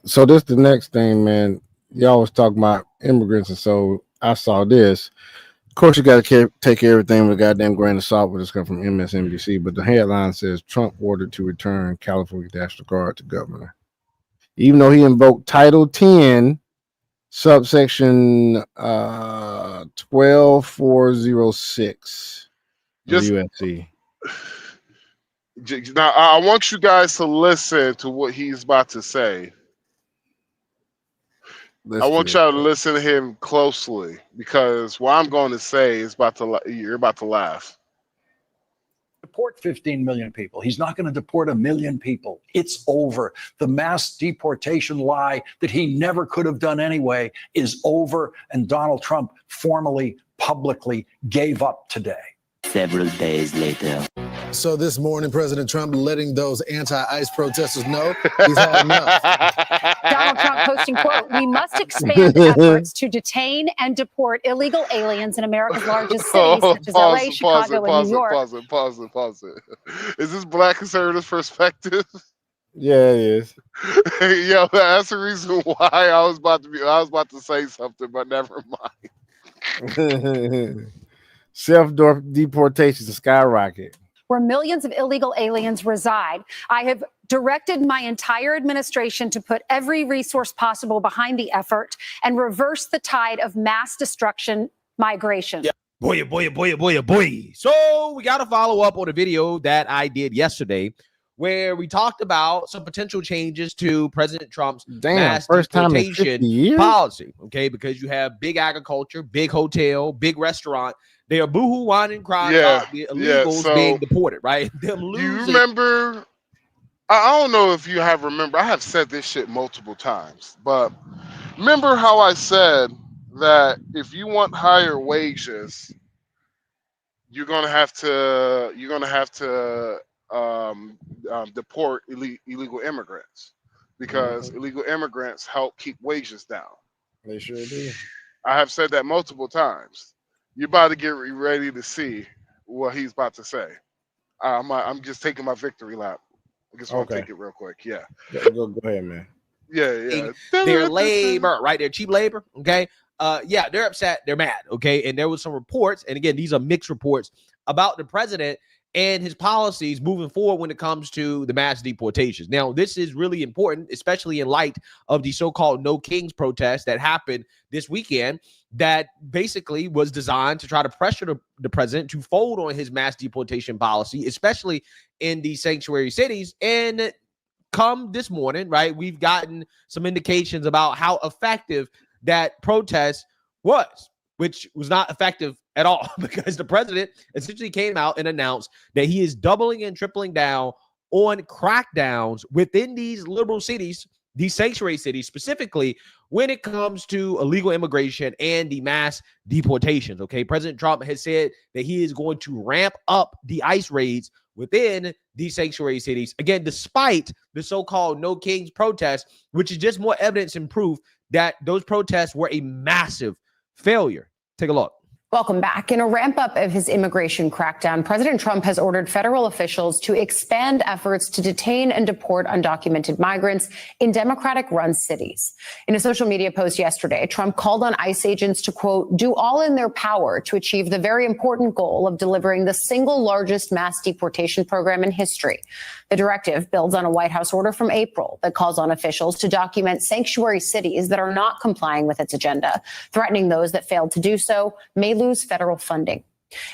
the next thing, man. Y'all was talking about immigrants, and so I saw this. Of course, you got to take everything with a goddamn grain of salt when it's come from MSNBC. But the headline says Trump ordered to return California National Guard to governor, even though he invoked Title 10, subsection 12406 of the UFC.
Now, I want you guys to listen to what he's about to say. I want y'all to listen to him closely because what I'm going to say is you're about to laugh.
Deport 15 million people. He's not going to deport 1 million people. It's over. The mass deportation lie that he never could have done anyway is over, and Donald Trump formally, publicly gave up today.
Several days later.
So this morning, President Trump letting those anti-ICE protesters know he's had enough.
Donald Trump posting, quote, "We must expand efforts to detain and deport illegal aliens in America's largest cities, such as LA, Chicago, and New York."
Pause it. Is this Black conservative perspective?
Yeah, it is.
Yo, that's the reason why I was about to say something, but never mind.
Self-deportations skyrocket.
Where millions of illegal aliens reside. I have directed my entire administration to put every resource possible behind the effort and reverse the tide of mass destruction migration.
Yeah. Boy. So we got to follow up on a video that I did yesterday where we talked about some potential changes to President Trump's mass deportation policy. Okay, because you have big agriculture, big hotel, big restaurant. They are boohoo, whining, and crying about the illegals being deported, right?
Do you remember? I don't know if you have remember. I have said this shit multiple times, but remember how I said that if you want higher wages, you're gonna have to deport illegal immigrants because illegal immigrants help keep wages down.
They sure do.
I have said that multiple times. You're about to get ready to see what he's about to say. I'm just taking my victory lap. I just want to take it real quick. Yeah.
Go ahead, man.
Yeah.
Their labor, right? Their cheap labor. Okay. They're upset. They're mad. Okay. And there was some reports, and again, these are mixed reports about the president and his policies moving forward when it comes to the mass deportations. Now, this is really important, especially in light of the so-called No Kings protest that happened this weekend that basically was designed to try to pressure the president to fold on his mass deportation policy, especially in the sanctuary cities. And come this morning, right, we've gotten some indications about how effective that protest was, which was not effective at all because the president essentially came out and announced that he is doubling and tripling down on crackdowns within these liberal cities, these sanctuary cities, specifically when it comes to illegal immigration and the mass deportations. Okay, President Trump has said that he is going to ramp up the ICE raids within these sanctuary cities, again, despite the so-called No Kings protests, which is just more evidence and proof that those protests were a massive failure. Take a look.
Welcome back. In a ramp up of his immigration crackdown, President Trump has ordered federal officials to expand efforts to detain and deport undocumented migrants in Democratic-run cities. In a social media post yesterday, Trump called on ICE agents to, quote, do all in their power to achieve the very important goal of delivering the single largest mass deportation program in history. The directive builds on a White House order from April that calls on officials to document sanctuary cities that are not complying with its agenda, threatening those that failed to do so may lose federal funding.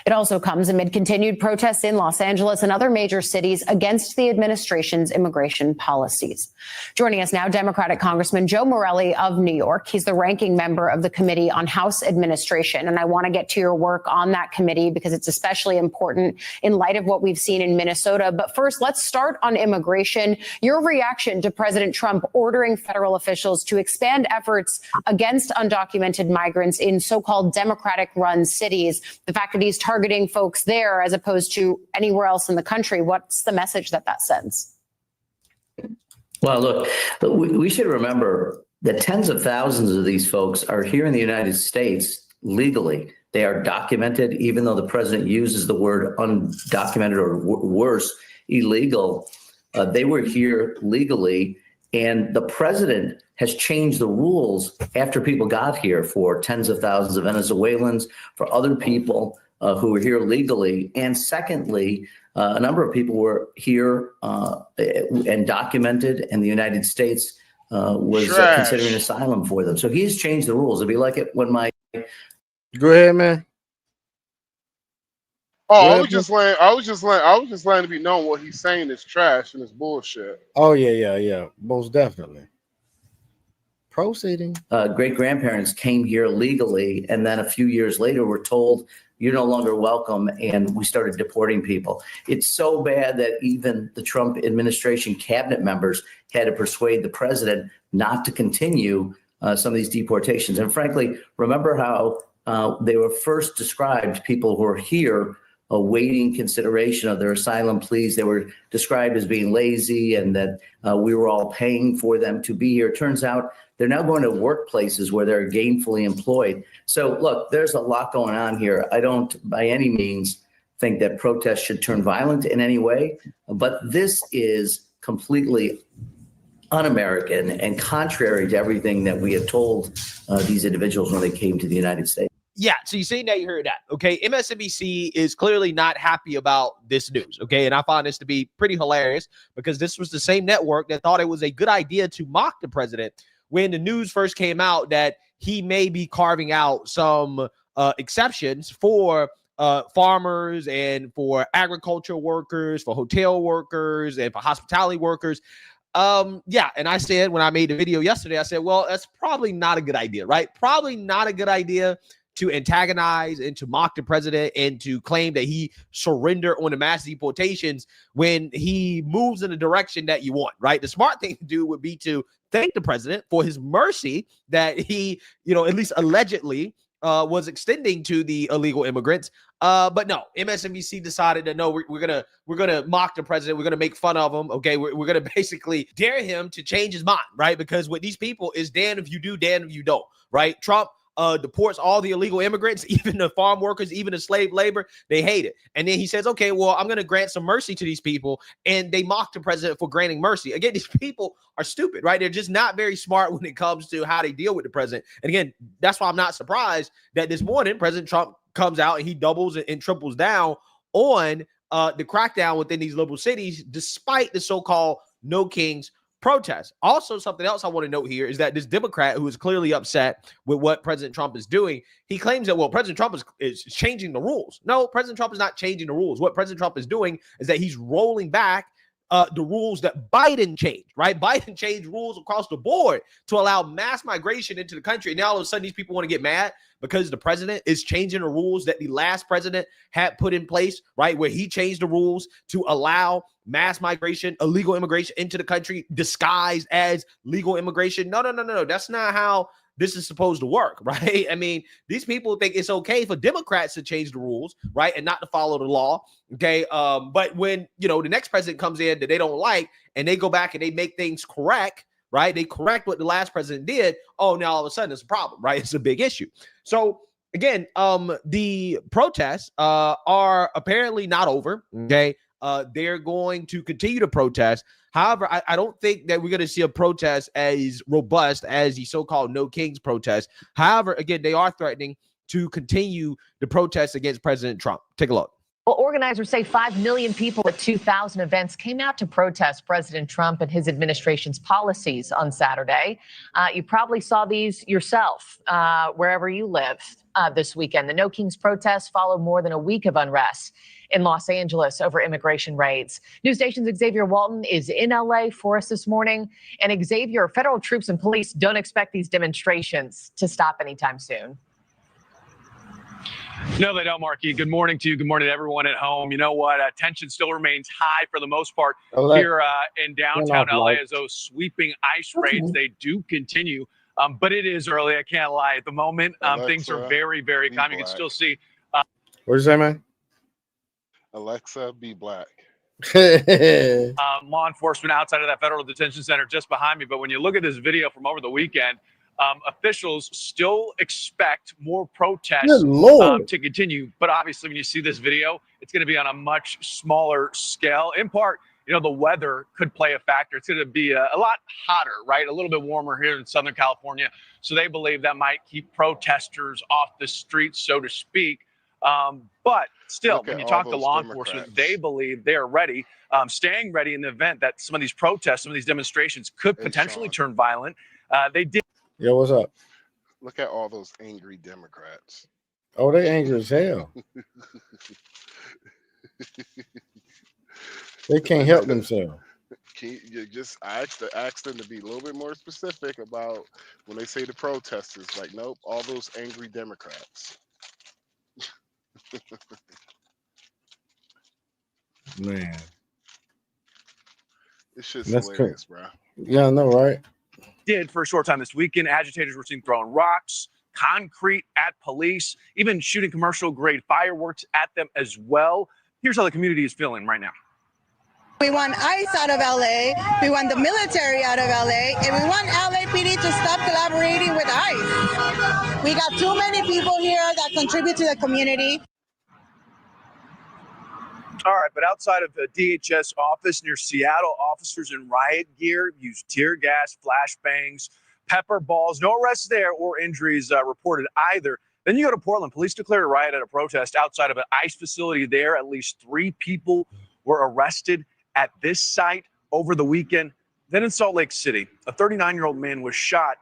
It also comes amid continued protests in Los Angeles and other major cities against the administration's immigration policies. Joining us now, Democratic Congressman Joe Morelli of New York. He's the ranking member of the Committee on House Administration. And I want to get to your work on that committee because it's especially important in light of what we've seen in Minnesota. But first, let's start on immigration. Your reaction to President Trump ordering federal officials to expand efforts against undocumented migrants in so-called Democratic-run cities, the fact that he's targeting folks there as opposed to anywhere else in the country. What's the message that sends?
Well, look, we should remember that tens of thousands of these folks are here in the United States legally. They are documented, even though the president uses the word undocumented or worse, illegal. They were here legally. And the president has changed the rules after people got here for tens of thousands of Venezuelans, for other people who were here legally. And secondly, a number of people were here and documented, and the United States was considering asylum for them. So he's changed the rules. It'd be like it when my...
Go ahead, man.
Oh, I was just letting it be known what he's saying is trash and it's bullshit.
Oh, yeah. Most definitely. Proceeding.
Great-grandparents came here legally, and then a few years later were told, you're no longer welcome, and we started deporting people. It's so bad that even the Trump administration cabinet members had to persuade the president not to continue some of these deportations. And frankly, remember how they were first described, people who are here awaiting consideration of their asylum pleas. They were described as being lazy and that we were all paying for them to be here. It turns out they're now going to workplaces where they're gainfully employed. So look, there's a lot going on here. I don't by any means think that protests should turn violent in any way, but this is completely un-American and contrary to everything that we have told these individuals when they came to the United States.
Yeah, so you see now you heard that. Okay, MSNBC is clearly not happy about this news. Okay, and I find this to be pretty hilarious because this was the same network that thought it was a good idea to mock the president when the news first came out that he may be carving out some exceptions for farmers and for agricultural workers, for hotel workers, and for hospitality workers. Yeah, and I said when I made the video yesterday, I said, well, that's probably not a good idea, right? Probably not a good idea to antagonize and to mock the president and to claim that he surrendered on the mass deportations when he moves in the direction that you want, right? The smart thing to do would be to thank the president for his mercy that he, at least allegedly was extending to the illegal immigrants. But no, MSNBC decided that no, we're gonna mock the president. We're gonna make fun of him. Okay, we're gonna basically dare him to change his mind, right? Because with these people is damned if you do, damned if you don't, right? Trump deports all the illegal immigrants, even the farm workers, even the slave labor. They hate it. And then he says, okay, well, I'm going to grant some mercy to these people. And they mock the president for granting mercy. Again, these people are stupid, right? They're just not very smart when it comes to how they deal with the president. And again, that's why I'm not surprised that this morning President Trump comes out and he doubles and triples down on the crackdown within these liberal cities, despite the so-called No Kings protests. Also, something else I want to note here is that this Democrat who is clearly upset with what President Trump is doing, he claims that, well, President Trump is changing the rules. No, President Trump is not changing the rules. What President Trump is doing is that he's rolling back the rules that Biden changed, right? Biden changed rules across the board to allow mass migration into the country. And now all of a sudden these people want to get mad because the president is changing the rules that the last president had put in place, right? Where he changed the rules to allow mass migration, illegal immigration into the country disguised as legal immigration. No. That's not how this is supposed to work, right? I mean, these people think it's okay for Democrats to change the rules, right, and not to follow the law, okay? But when, you know, the next president comes in that they don't like and they go back and they make things correct, right? They correct what the last president did. Oh, now all of a sudden it's a problem, right? It's a big issue. So again, the protests are apparently not over, okay? They're going to continue to protest. However, I don't think that we're going to see a protest as robust as the so-called No Kings protest. However, again, they are threatening to continue the protests against President Trump. Take a look.
Well, organizers say 5 million people at 2,000 events came out to protest President Trump and his administration's policies on Saturday. You probably saw these yourself wherever you live this weekend. The No Kings protests followed more than a week of unrest in Los Angeles over immigration raids. News station's Xavier Walton is in LA for us this morning. And Xavier, federal troops and police don't expect these demonstrations to stop anytime soon.
No, they don't, Marky. Good morning to you. Good morning to everyone at home. You know what? Tension still remains high for the most part here in downtown LA as those sweeping ICE raids, they do continue. But it is early. I can't lie. At the moment, things are very, very calm. You can still see.
What'd you say, man?
Alexa, be black.
Law enforcement outside of that federal detention center just behind me. But when you look at this video from over the weekend, officials still expect more protests to continue. But obviously, when you see this video, it's going to be on a much smaller scale. In part, you know, the weather could play a factor. It's going to be a lot hotter, right? A little bit warmer here in Southern California. So they believe that might keep protesters off the streets, so to speak. But still, when you talk to law enforcement, they believe they are ready, staying ready in the event that some of these protests, some of these demonstrations could potentially turn violent. They did.
Yo, what's up?
Look at all those angry Democrats.
Oh, they angry as hell. They can't help themselves.
I asked them to be a little bit more specific about when they say the protesters. Like, nope, all those angry Democrats.
Man,
this shit's
that's
hilarious,
cool.
bro.
Yeah, I know, right?
Did for a short time this weekend. Agitators were seen throwing rocks, concrete at police, even shooting commercial grade fireworks at them as well. Here's how the community is feeling right now.
We want ICE out of LA, we want the military out of LA, and we want LAPD to stop collaborating with ICE. We got too many people here that contribute to the community.
All right, but outside of the DHS office near Seattle, officers in riot gear used tear gas, flashbangs, pepper balls. No arrests there or injuries reported either. Then you go to Portland. Police declared a riot at a protest outside of an ICE facility there. At least 3 people were arrested at this site over the weekend. Then in Salt Lake City, a 39-year-old man was shot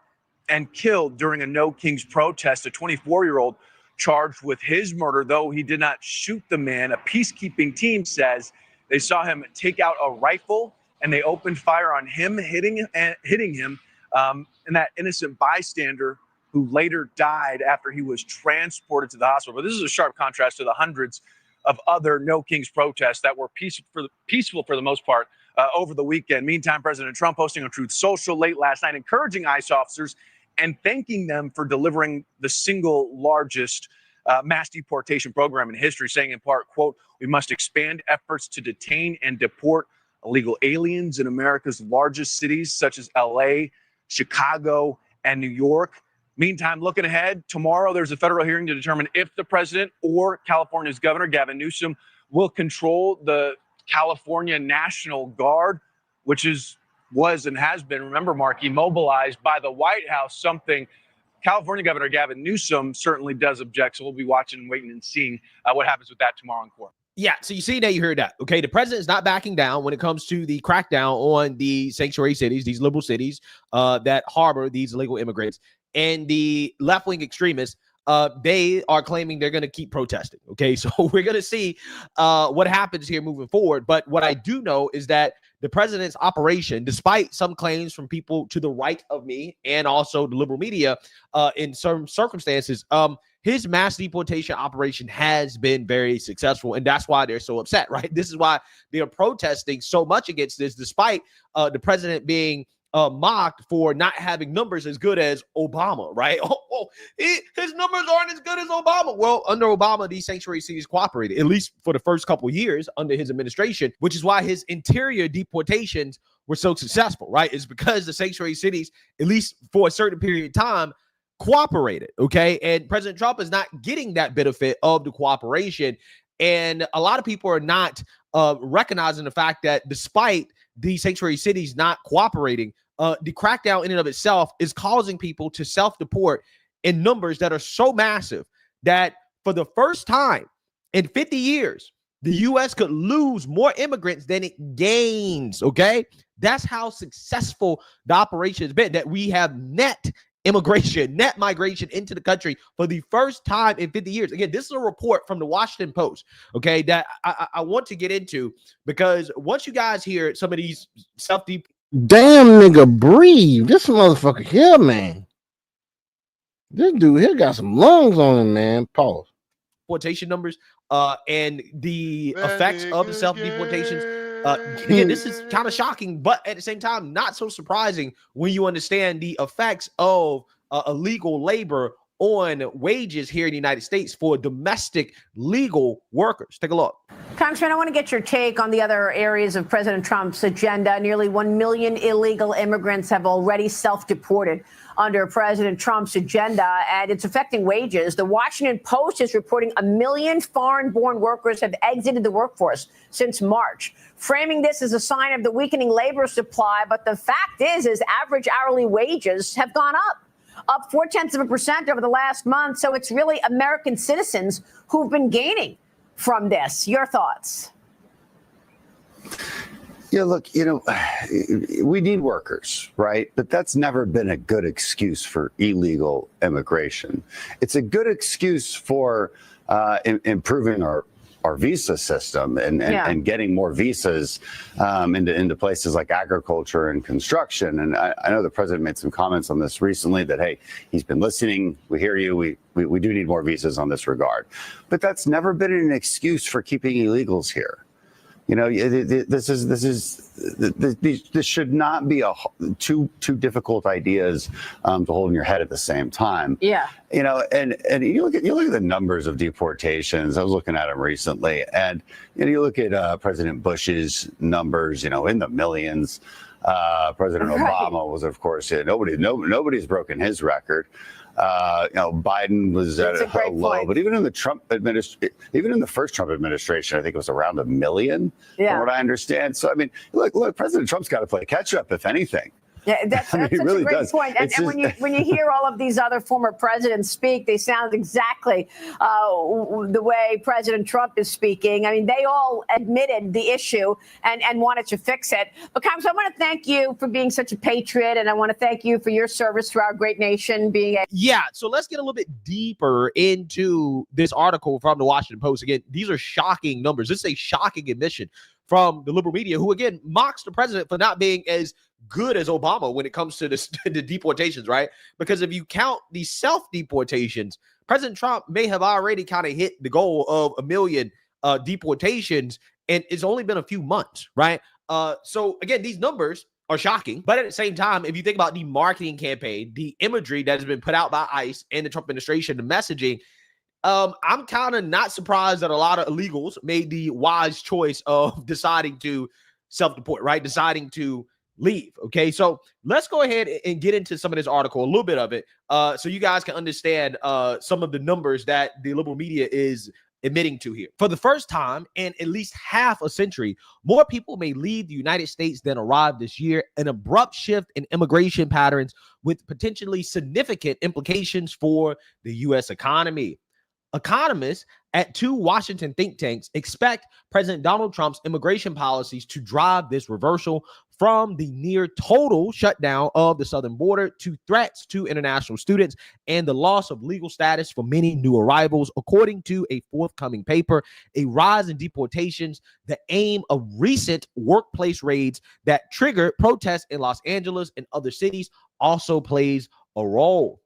and killed during a No Kings protest. A 24-year-old charged with his murder, though he did not shoot the man. A peacekeeping team says they saw him take out a rifle and they opened fire on him, hitting him, and that innocent bystander who later died after he was transported to the hospital. But this is a sharp contrast to the hundreds of other No Kings protests that were peaceful for the most part over the weekend. Meantime, President Trump posting on Truth Social late last night, encouraging ICE officers and thanking them for delivering the single largest mass deportation program in history, saying in part, quote, "We must expand efforts to detain and deport illegal aliens in America's largest cities, such as LA, Chicago, and New York." Meantime, looking ahead, tomorrow there's a federal hearing to determine if the president or California's governor, Gavin Newsom, will control the California National Guard, which was and has been, remember, Mark, immobilized by the White House, something California Governor Gavin Newsom certainly does object. So we'll be watching and waiting and seeing what happens with that tomorrow in court.
Yeah, so you see that, you heard that. Okay, the president is not backing down when it comes to the crackdown on the sanctuary cities, these liberal cities that harbor these illegal immigrants. And the left-wing extremists they are claiming they're going to keep protesting. Okay, so we're going to see what happens here moving forward. But what I do know is that the president's operation, despite some claims from people to the right of me and also the liberal media, in some circumstances, his mass deportation operation has been very successful, and that's why they're so upset, right? This is why they are protesting so much against this, despite the president being mocked for not having numbers as good as Obama, right? His numbers aren't as good as Obama. Well, under Obama, these sanctuary cities cooperated, at least for the first couple of years under his administration, which is why his interior deportations were so successful, right? It's because the sanctuary cities, at least for a certain period of time, cooperated, okay? And President Trump is not getting that benefit of the cooperation. And a lot of people are not recognizing the fact that despite the sanctuary cities not cooperating, the crackdown in and of itself is causing people to self-deport in numbers that are so massive that for the first time in 50 years, the U.S. could lose more immigrants than it gains, okay? That's how successful the operation has been, that we have net immigration, net migration into the country for the first time in 50 years. Again, this is a report from the Washington Post, okay, that I want to get into, because once you guys hear some of these self-deep...
Damn, nigga, breathe. This motherfucker here, man. This dude here got some lungs on him, man. Pause.
Deportation numbers and the effects of the self-deportations. Again, this is kind of shocking, but at the same time, not so surprising when you understand the effects of illegal labor on wages here in the United States for domestic legal workers. Take a look.
Congressman, I want to get your take on the other areas of President Trump's agenda. Nearly 1 million illegal immigrants have already self-deported under President Trump's agenda, and it's affecting wages. The Washington Post is reporting 1 million foreign-born workers have exited the workforce since March, framing this as a sign of the weakening labor supply. But the fact is average hourly wages have gone up 0.4% over the last month. So it's really American citizens who've been gaining from this. Your thoughts?
Yeah, look, we need workers, right? But that's never been a good excuse for illegal immigration. It's a good excuse for improving our visa system and getting more visas into places like agriculture and construction. And I know the president made some comments on this recently that, hey, he's been listening. We hear you. We do need more visas on this regard. But that's never been an excuse for keeping illegals here. This should not be two difficult ideas to hold in your head at the same time.
Yeah.
And you look at the numbers of deportations. I was looking at them recently, and you look at President Bush's numbers, in the millions. President Obama was, of course, nobody's broken his record. Biden was at a low, but even in the first Trump administration, I think it was around 1 million, from what I understand. So, I mean, look, President Trump's got to play catch up, if anything.
Yeah, that's such
really
a great
does.
point. And when you hear all of these other former presidents speak, they sound exactly the way President Trump is speaking. I mean, they all admitted the issue and wanted to fix it. But Congress, I want to thank you for being such a patriot, and I want to thank you for your service to our great nation.
So let's get a little bit deeper into this article from the Washington Post. Again, these are shocking numbers. This is a shocking admission from the liberal media, who again mocks the president for not being as good as Obama when it comes to the deportations, right? Because if you count the self-deportations, President Trump may have already kind of hit the goal of 1 million deportations, and it's only been a few months, right? So again, these numbers are shocking, but at the same time, if you think about the marketing campaign, the imagery that has been put out by ICE and the Trump administration, the messaging, I'm kind of not surprised that a lot of illegals made the wise choice of deciding to self-deport, right? Deciding to leave. Okay, so let's go ahead and get into some of this article, a little bit of it, so you guys can understand some of the numbers that the liberal media is admitting to here. For the first time in at least half a century, more people may leave the United States than arrive this year, an abrupt shift in immigration patterns with potentially significant implications for the U.S. economy. Economists at 2 Washington think tanks expect President Donald Trump's immigration policies to drive this reversal from the near total shutdown of the southern border to threats to international students and the loss of legal status for many new arrivals, according to a forthcoming paper. A rise in deportations, the aim of recent workplace raids that triggered protests in Los Angeles and other cities, also plays a role.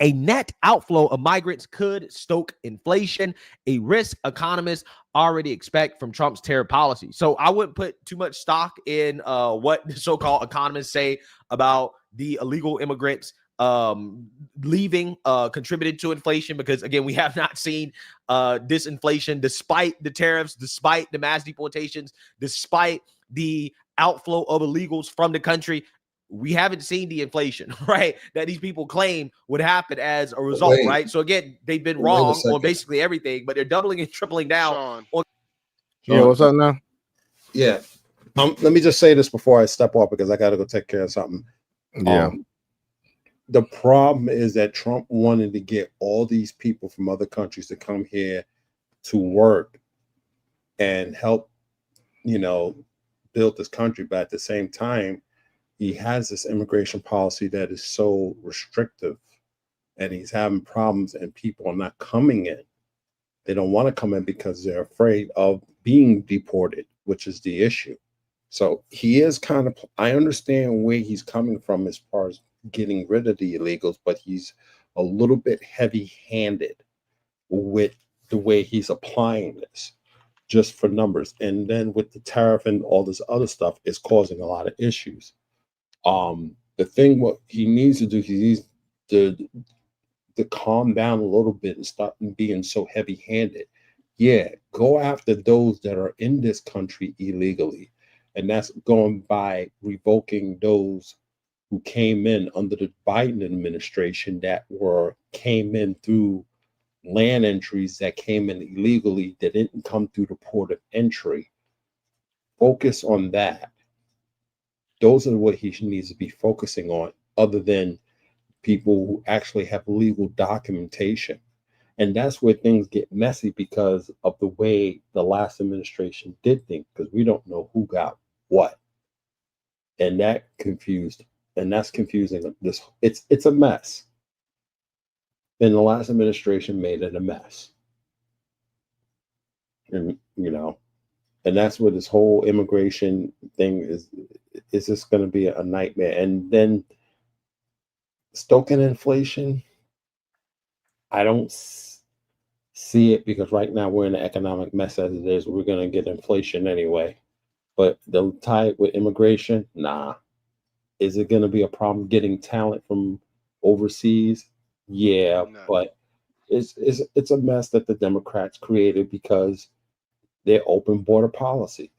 A net outflow of migrants could stoke inflation, a risk economists already expect from Trump's tariff policy. So I wouldn't put too much stock in what the so-called economists say about the illegal immigrants leaving contributed to inflation, because again, we have not seen disinflation despite the tariffs, despite the mass deportations, despite the outflow of illegals from the country. We haven't seen the inflation, right, that these people claim would happen as a result, right? So again, they've been wrong on basically everything, but they're doubling and tripling down on.
Yeah, what's up now?
Yeah. Let me just say this before I step off, because I got to go take care of something.
Yeah.
The problem is that Trump wanted to get all these people from other countries to come here to work and help, build this country. But at the same time, he has this immigration policy that is so restrictive, and he's having problems, and people are not coming in. They don't want to come in because they're afraid of being deported, which is the issue. So he is I understand where he's coming from as far as getting rid of the illegals, but he's a little bit heavy-handed with the way he's applying this, just for numbers. And then with the tariff and all this other stuff, is causing a lot of issues. The thing what he needs to do, he needs to calm down a little bit and stop being so heavy-handed. Yeah, go after those that are in this country illegally, and that's going by revoking those who came in under the Biden administration that came in through land entries, that came in illegally, that didn't come through the port of entry. Focus on that. Those are what he needs to be focusing on, other than people who actually have legal documentation. And that's where things get messy because of the way the last administration did things, because we don't know who got what. And that's confusing. It's a mess. And the last administration made it a mess. And and that's where this whole immigration thing is just going to be a nightmare. And then stoking inflation, I don't see it, because right now we're in an economic mess as it is. We're going to get inflation anyway. But the tie with immigration, nah. Is it going to be a problem getting talent from overseas? Yeah, but it's a mess that the Democrats created because they're open border policies.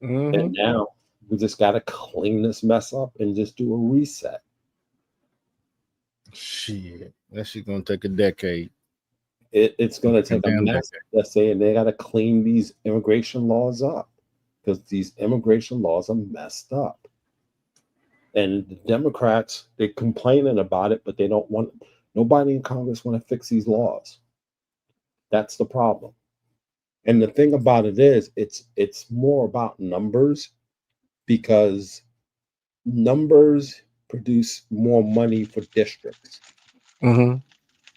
And now we just got to clean this mess up and just do a reset.
Shit, that shit gonna take a decade.
It's gonna take a mess. Let's say, and they got to clean these immigration laws up, because these immigration laws are messed up. And the Democrats, they're complaining about it, but they don't want. Nobody in Congress want to fix these laws. That's the problem. And the thing about it is, it's more about numbers, because numbers produce more money for districts.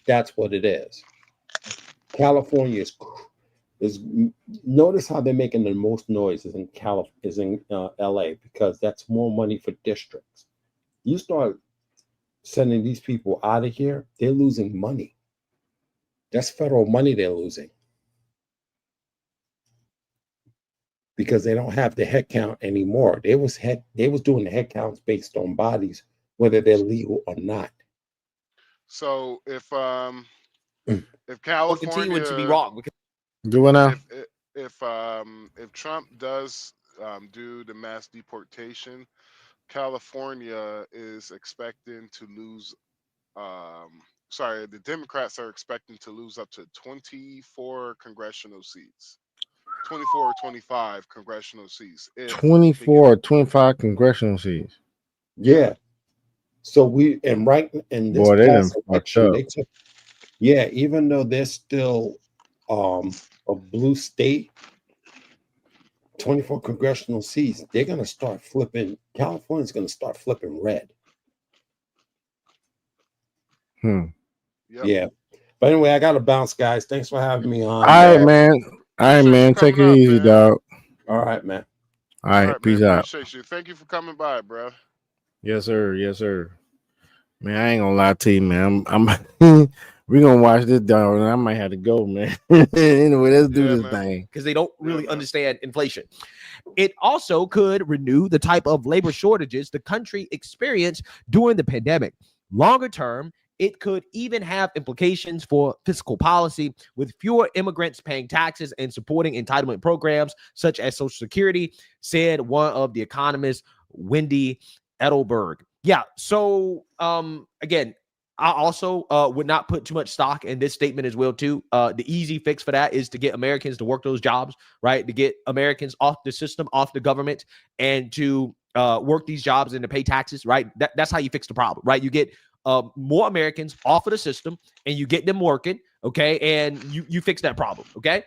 That's what it is. California is notice how they're making the most noise is in LA, because that's more money for districts. You start sending these people out of here, they're losing money. That's federal money they're losing, because they don't have the head count anymore. They was doing the head counts based on bodies, whether they're legal or not.
So if California,
which would be wrong.
Do it now.
If Trump does do the mass deportation, California is expecting to lose. The Democrats are expecting to lose up to 24 congressional seats. 24 or 25 congressional seats.
24 or 25 congressional seats.
Yeah. So this
Boy, they done
past
fucked
election,
up.
Yeah, even though they're still a blue state, 24 congressional seats, they're going to start flipping. California's going to start flipping red.
Yep.
Yeah. But anyway, I got to bounce, guys. Thanks for having me on.
All right, man. All right, man. Take it easy, dog.
All right, man.
All right,
man.
peace out.
Appreciate you. Thank you for coming by, bro.
Yes, sir. Yes, sir. Man, I ain't gonna lie to you, man. I'm we're gonna watch this, dog, and I might have to go, man. Anyway, let's do this thing.
Because they don't really understand inflation. It also could renew the type of labor shortages the country experienced during the pandemic. Longer term, it could even have implications for fiscal policy, with fewer immigrants paying taxes and supporting entitlement programs such as Social Security, said one of the economists, Wendy Edelberg. Yeah, so again, I also would not put too much stock in this statement as well, too. The easy fix for that is to get Americans to work those jobs, right? To get Americans off the system, off the government, and to work these jobs and to pay taxes, right? That's how you fix the problem, right? You get more Americans off of the system and you get them working, okay? And you fix that problem, okay?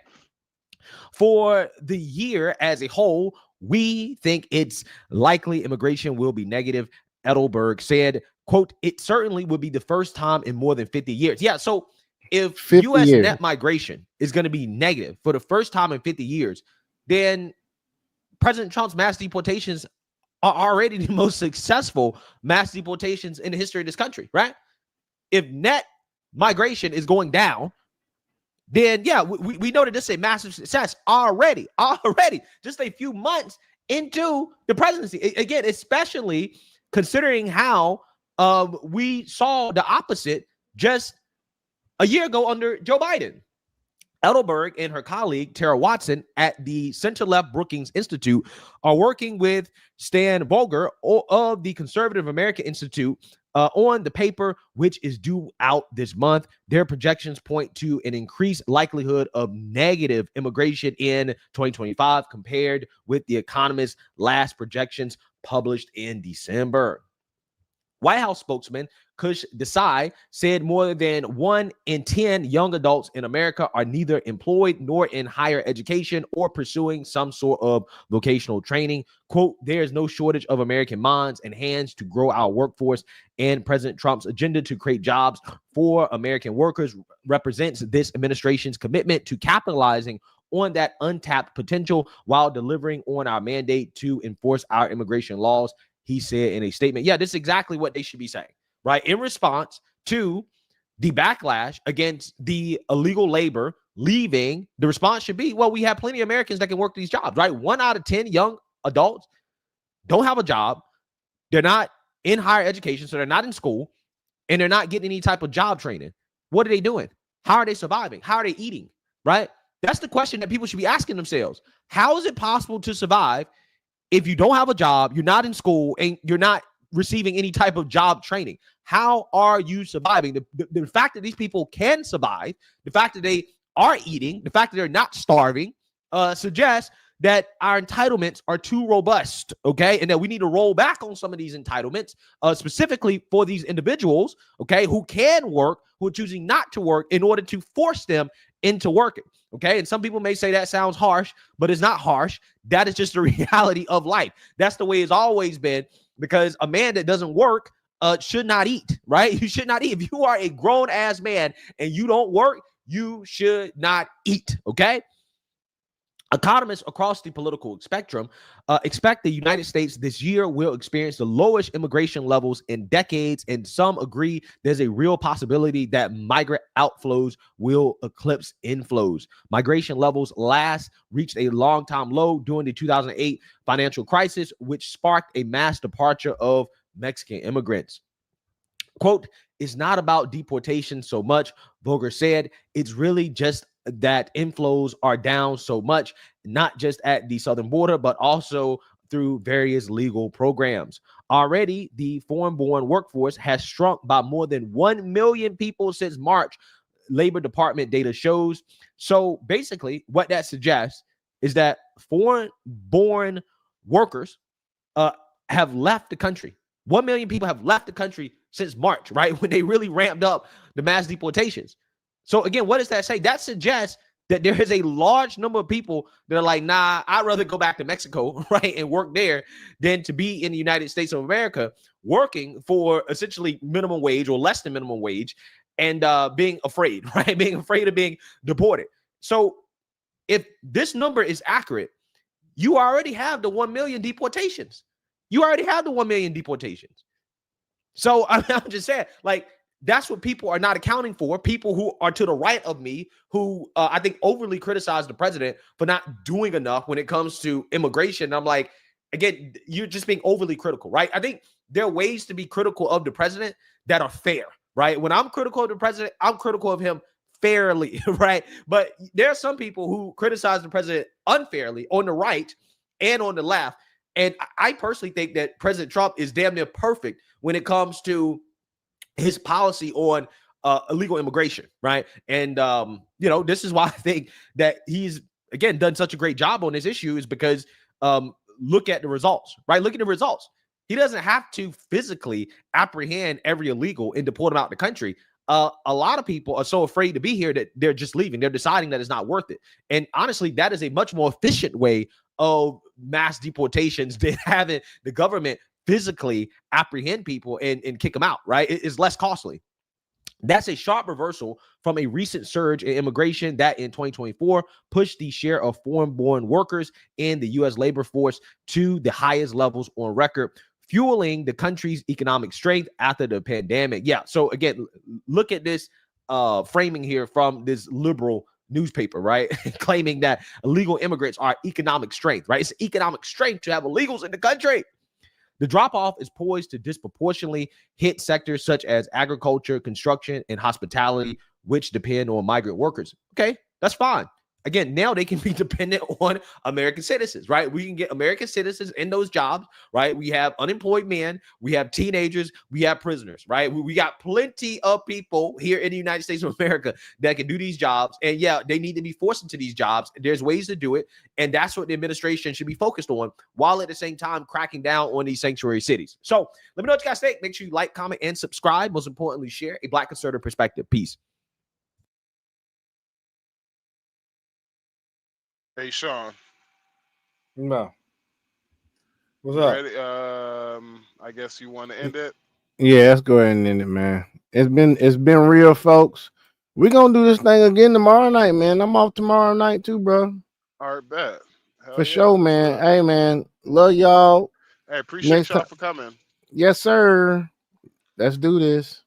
For the year as a whole, we think it's likely immigration will be negative. Edelberg said, quote, it certainly would be the first time in more than 50 years. Yeah, so if U.S.
years.
net migration is going to be negative for the first time in 50 years, then President Trump's mass deportations are already the most successful mass deportations in the history of this country, right? If net migration is going down, then yeah, we know that this is a massive success already, just a few months into the presidency. Again, especially considering how we saw the opposite just a year ago under Joe Biden. Edelberg and her colleague, Tara Watson, at the center-left Brookings Institute are working with Stan Vogler of the Conservative American Institute on the paper, which is due out this month. Their projections point to an increased likelihood of negative immigration in 2025 compared with The Economist's last projections published in December. White House spokesman Kush Desai said more than 1 in 10 young adults in America are neither employed nor in higher education or pursuing some sort of vocational training. Quote, there is no shortage of American minds and hands to grow our workforce, and President Trump's agenda to create jobs for American workers represents this administration's commitment to capitalizing on that untapped potential while delivering on our mandate to enforce our immigration laws, he said in a statement. Yeah, this is exactly what they should be saying, right? In response to the backlash against the illegal labor leaving, the response should be, well, we have plenty of Americans that can work these jobs, right? 1 out of 10 young adults don't have a job. They're not in higher education, so they're not in school, and they're not getting any type of job training. What are they doing? How are they surviving? How are they eating, right? That's the question that people should be asking themselves. How is it possible to survive if you don't have a job, you're not in school, and you're not receiving any type of job training? How are you surviving? The fact that these people can survive, the fact that they are eating, the fact that they're not starving, suggests that our entitlements are too robust, okay? And that we need to roll back on some of these entitlements, specifically for these individuals, okay, who can work, who are choosing not to work in order to force them into working, okay? And some people may say that sounds harsh, but it's not harsh. That is just the reality of life. That's the way it's always been, because a man that doesn't work should not eat, right? You should not eat. If you are a grown-ass man and you don't work, you should not eat, okay? Economists across the political spectrum expect the United States this year will experience the lowest immigration levels in decades, and some agree there's a real possibility that migrant outflows will eclipse inflows. Migration levels last reached a long-time low during the 2008 financial crisis, which sparked a mass departure of Mexican immigrants. Quote, it's not about deportation so much, Vogler said. It's really just that inflows are down so much, not just at the southern border, but also through various legal programs. Already, the foreign-born workforce has shrunk by more than 1 million people since March, Labor Department data shows. So basically, what that suggests is that foreign-born workers have left the country. 1 million people have left the country since March, right? When they really ramped up the mass deportations. So again, what does that say? That suggests that there is a large number of people that are like, nah, I'd rather go back to Mexico, right, and work there than to be in the United States of America working for essentially minimum wage or less than minimum wage and being afraid, right, being afraid of being deported. So if this number is accurate, you already have the 1 million deportations. You already have the 1 million deportations. So I'm just saying, like, that's what people are not accounting for. People who are to the right of me, who I think overly criticize the president for not doing enough when it comes to immigration. And I'm like, again, you're just being overly critical, right? I think there are ways to be critical of the president that are fair, right? When I'm critical of the president, I'm critical of him fairly, right? But there are some people who criticize the president unfairly on the right and on the left. And I personally think that President Trump is damn near perfect when it comes to his policy on illegal immigration, right? And, this is why I think that he's, again, done such a great job on this issue is because look at the results, right? Look at the results. He doesn't have to physically apprehend every illegal and deport them out of the country. A lot of people are so afraid to be here that they're just leaving. They're deciding that it's not worth it. And honestly, that is a much more efficient way of mass deportations than having the government physically apprehend people and kick them out, right? It's less costly. That's a sharp reversal from a recent surge in immigration that in 2024 pushed the share of foreign-born workers in the U.S. labor force to the highest levels on record, fueling the country's economic strength after the pandemic. Yeah, so again, look at this framing here from this liberal newspaper, right? Claiming that illegal immigrants are economic strength, right? It's economic strength to have illegals in the country. The drop-off is poised to disproportionately hit sectors such as agriculture, construction, and hospitality, which depend on migrant workers. Okay, that's fine. Again, now they can be dependent on American citizens, right? We can get American citizens in those jobs, right? We have unemployed men, we have teenagers, we have prisoners, right? We got plenty of people here in the United States of America that can do these jobs. And yeah, they need to be forced into these jobs. There's ways to do it. And that's what the administration should be focused on, while at the same time cracking down on these sanctuary cities. So let me know what you guys think. Make sure you like, comment, and subscribe. Most importantly, share a Black conservative perspective. Peace.
Hey, Sean.
No. What's up?
Ready? I guess you want to end it.
Yeah, let's go ahead and end it, man. It's been real, folks. We're gonna do this thing again tomorrow night, man. I'm off tomorrow night too, bro.
All right, bet. Hell
For
yeah.
sure, man. Hey, man. Love y'all.
Hey, appreciate
Next
y'all
ti-
for coming.
Yes, sir. Let's do this.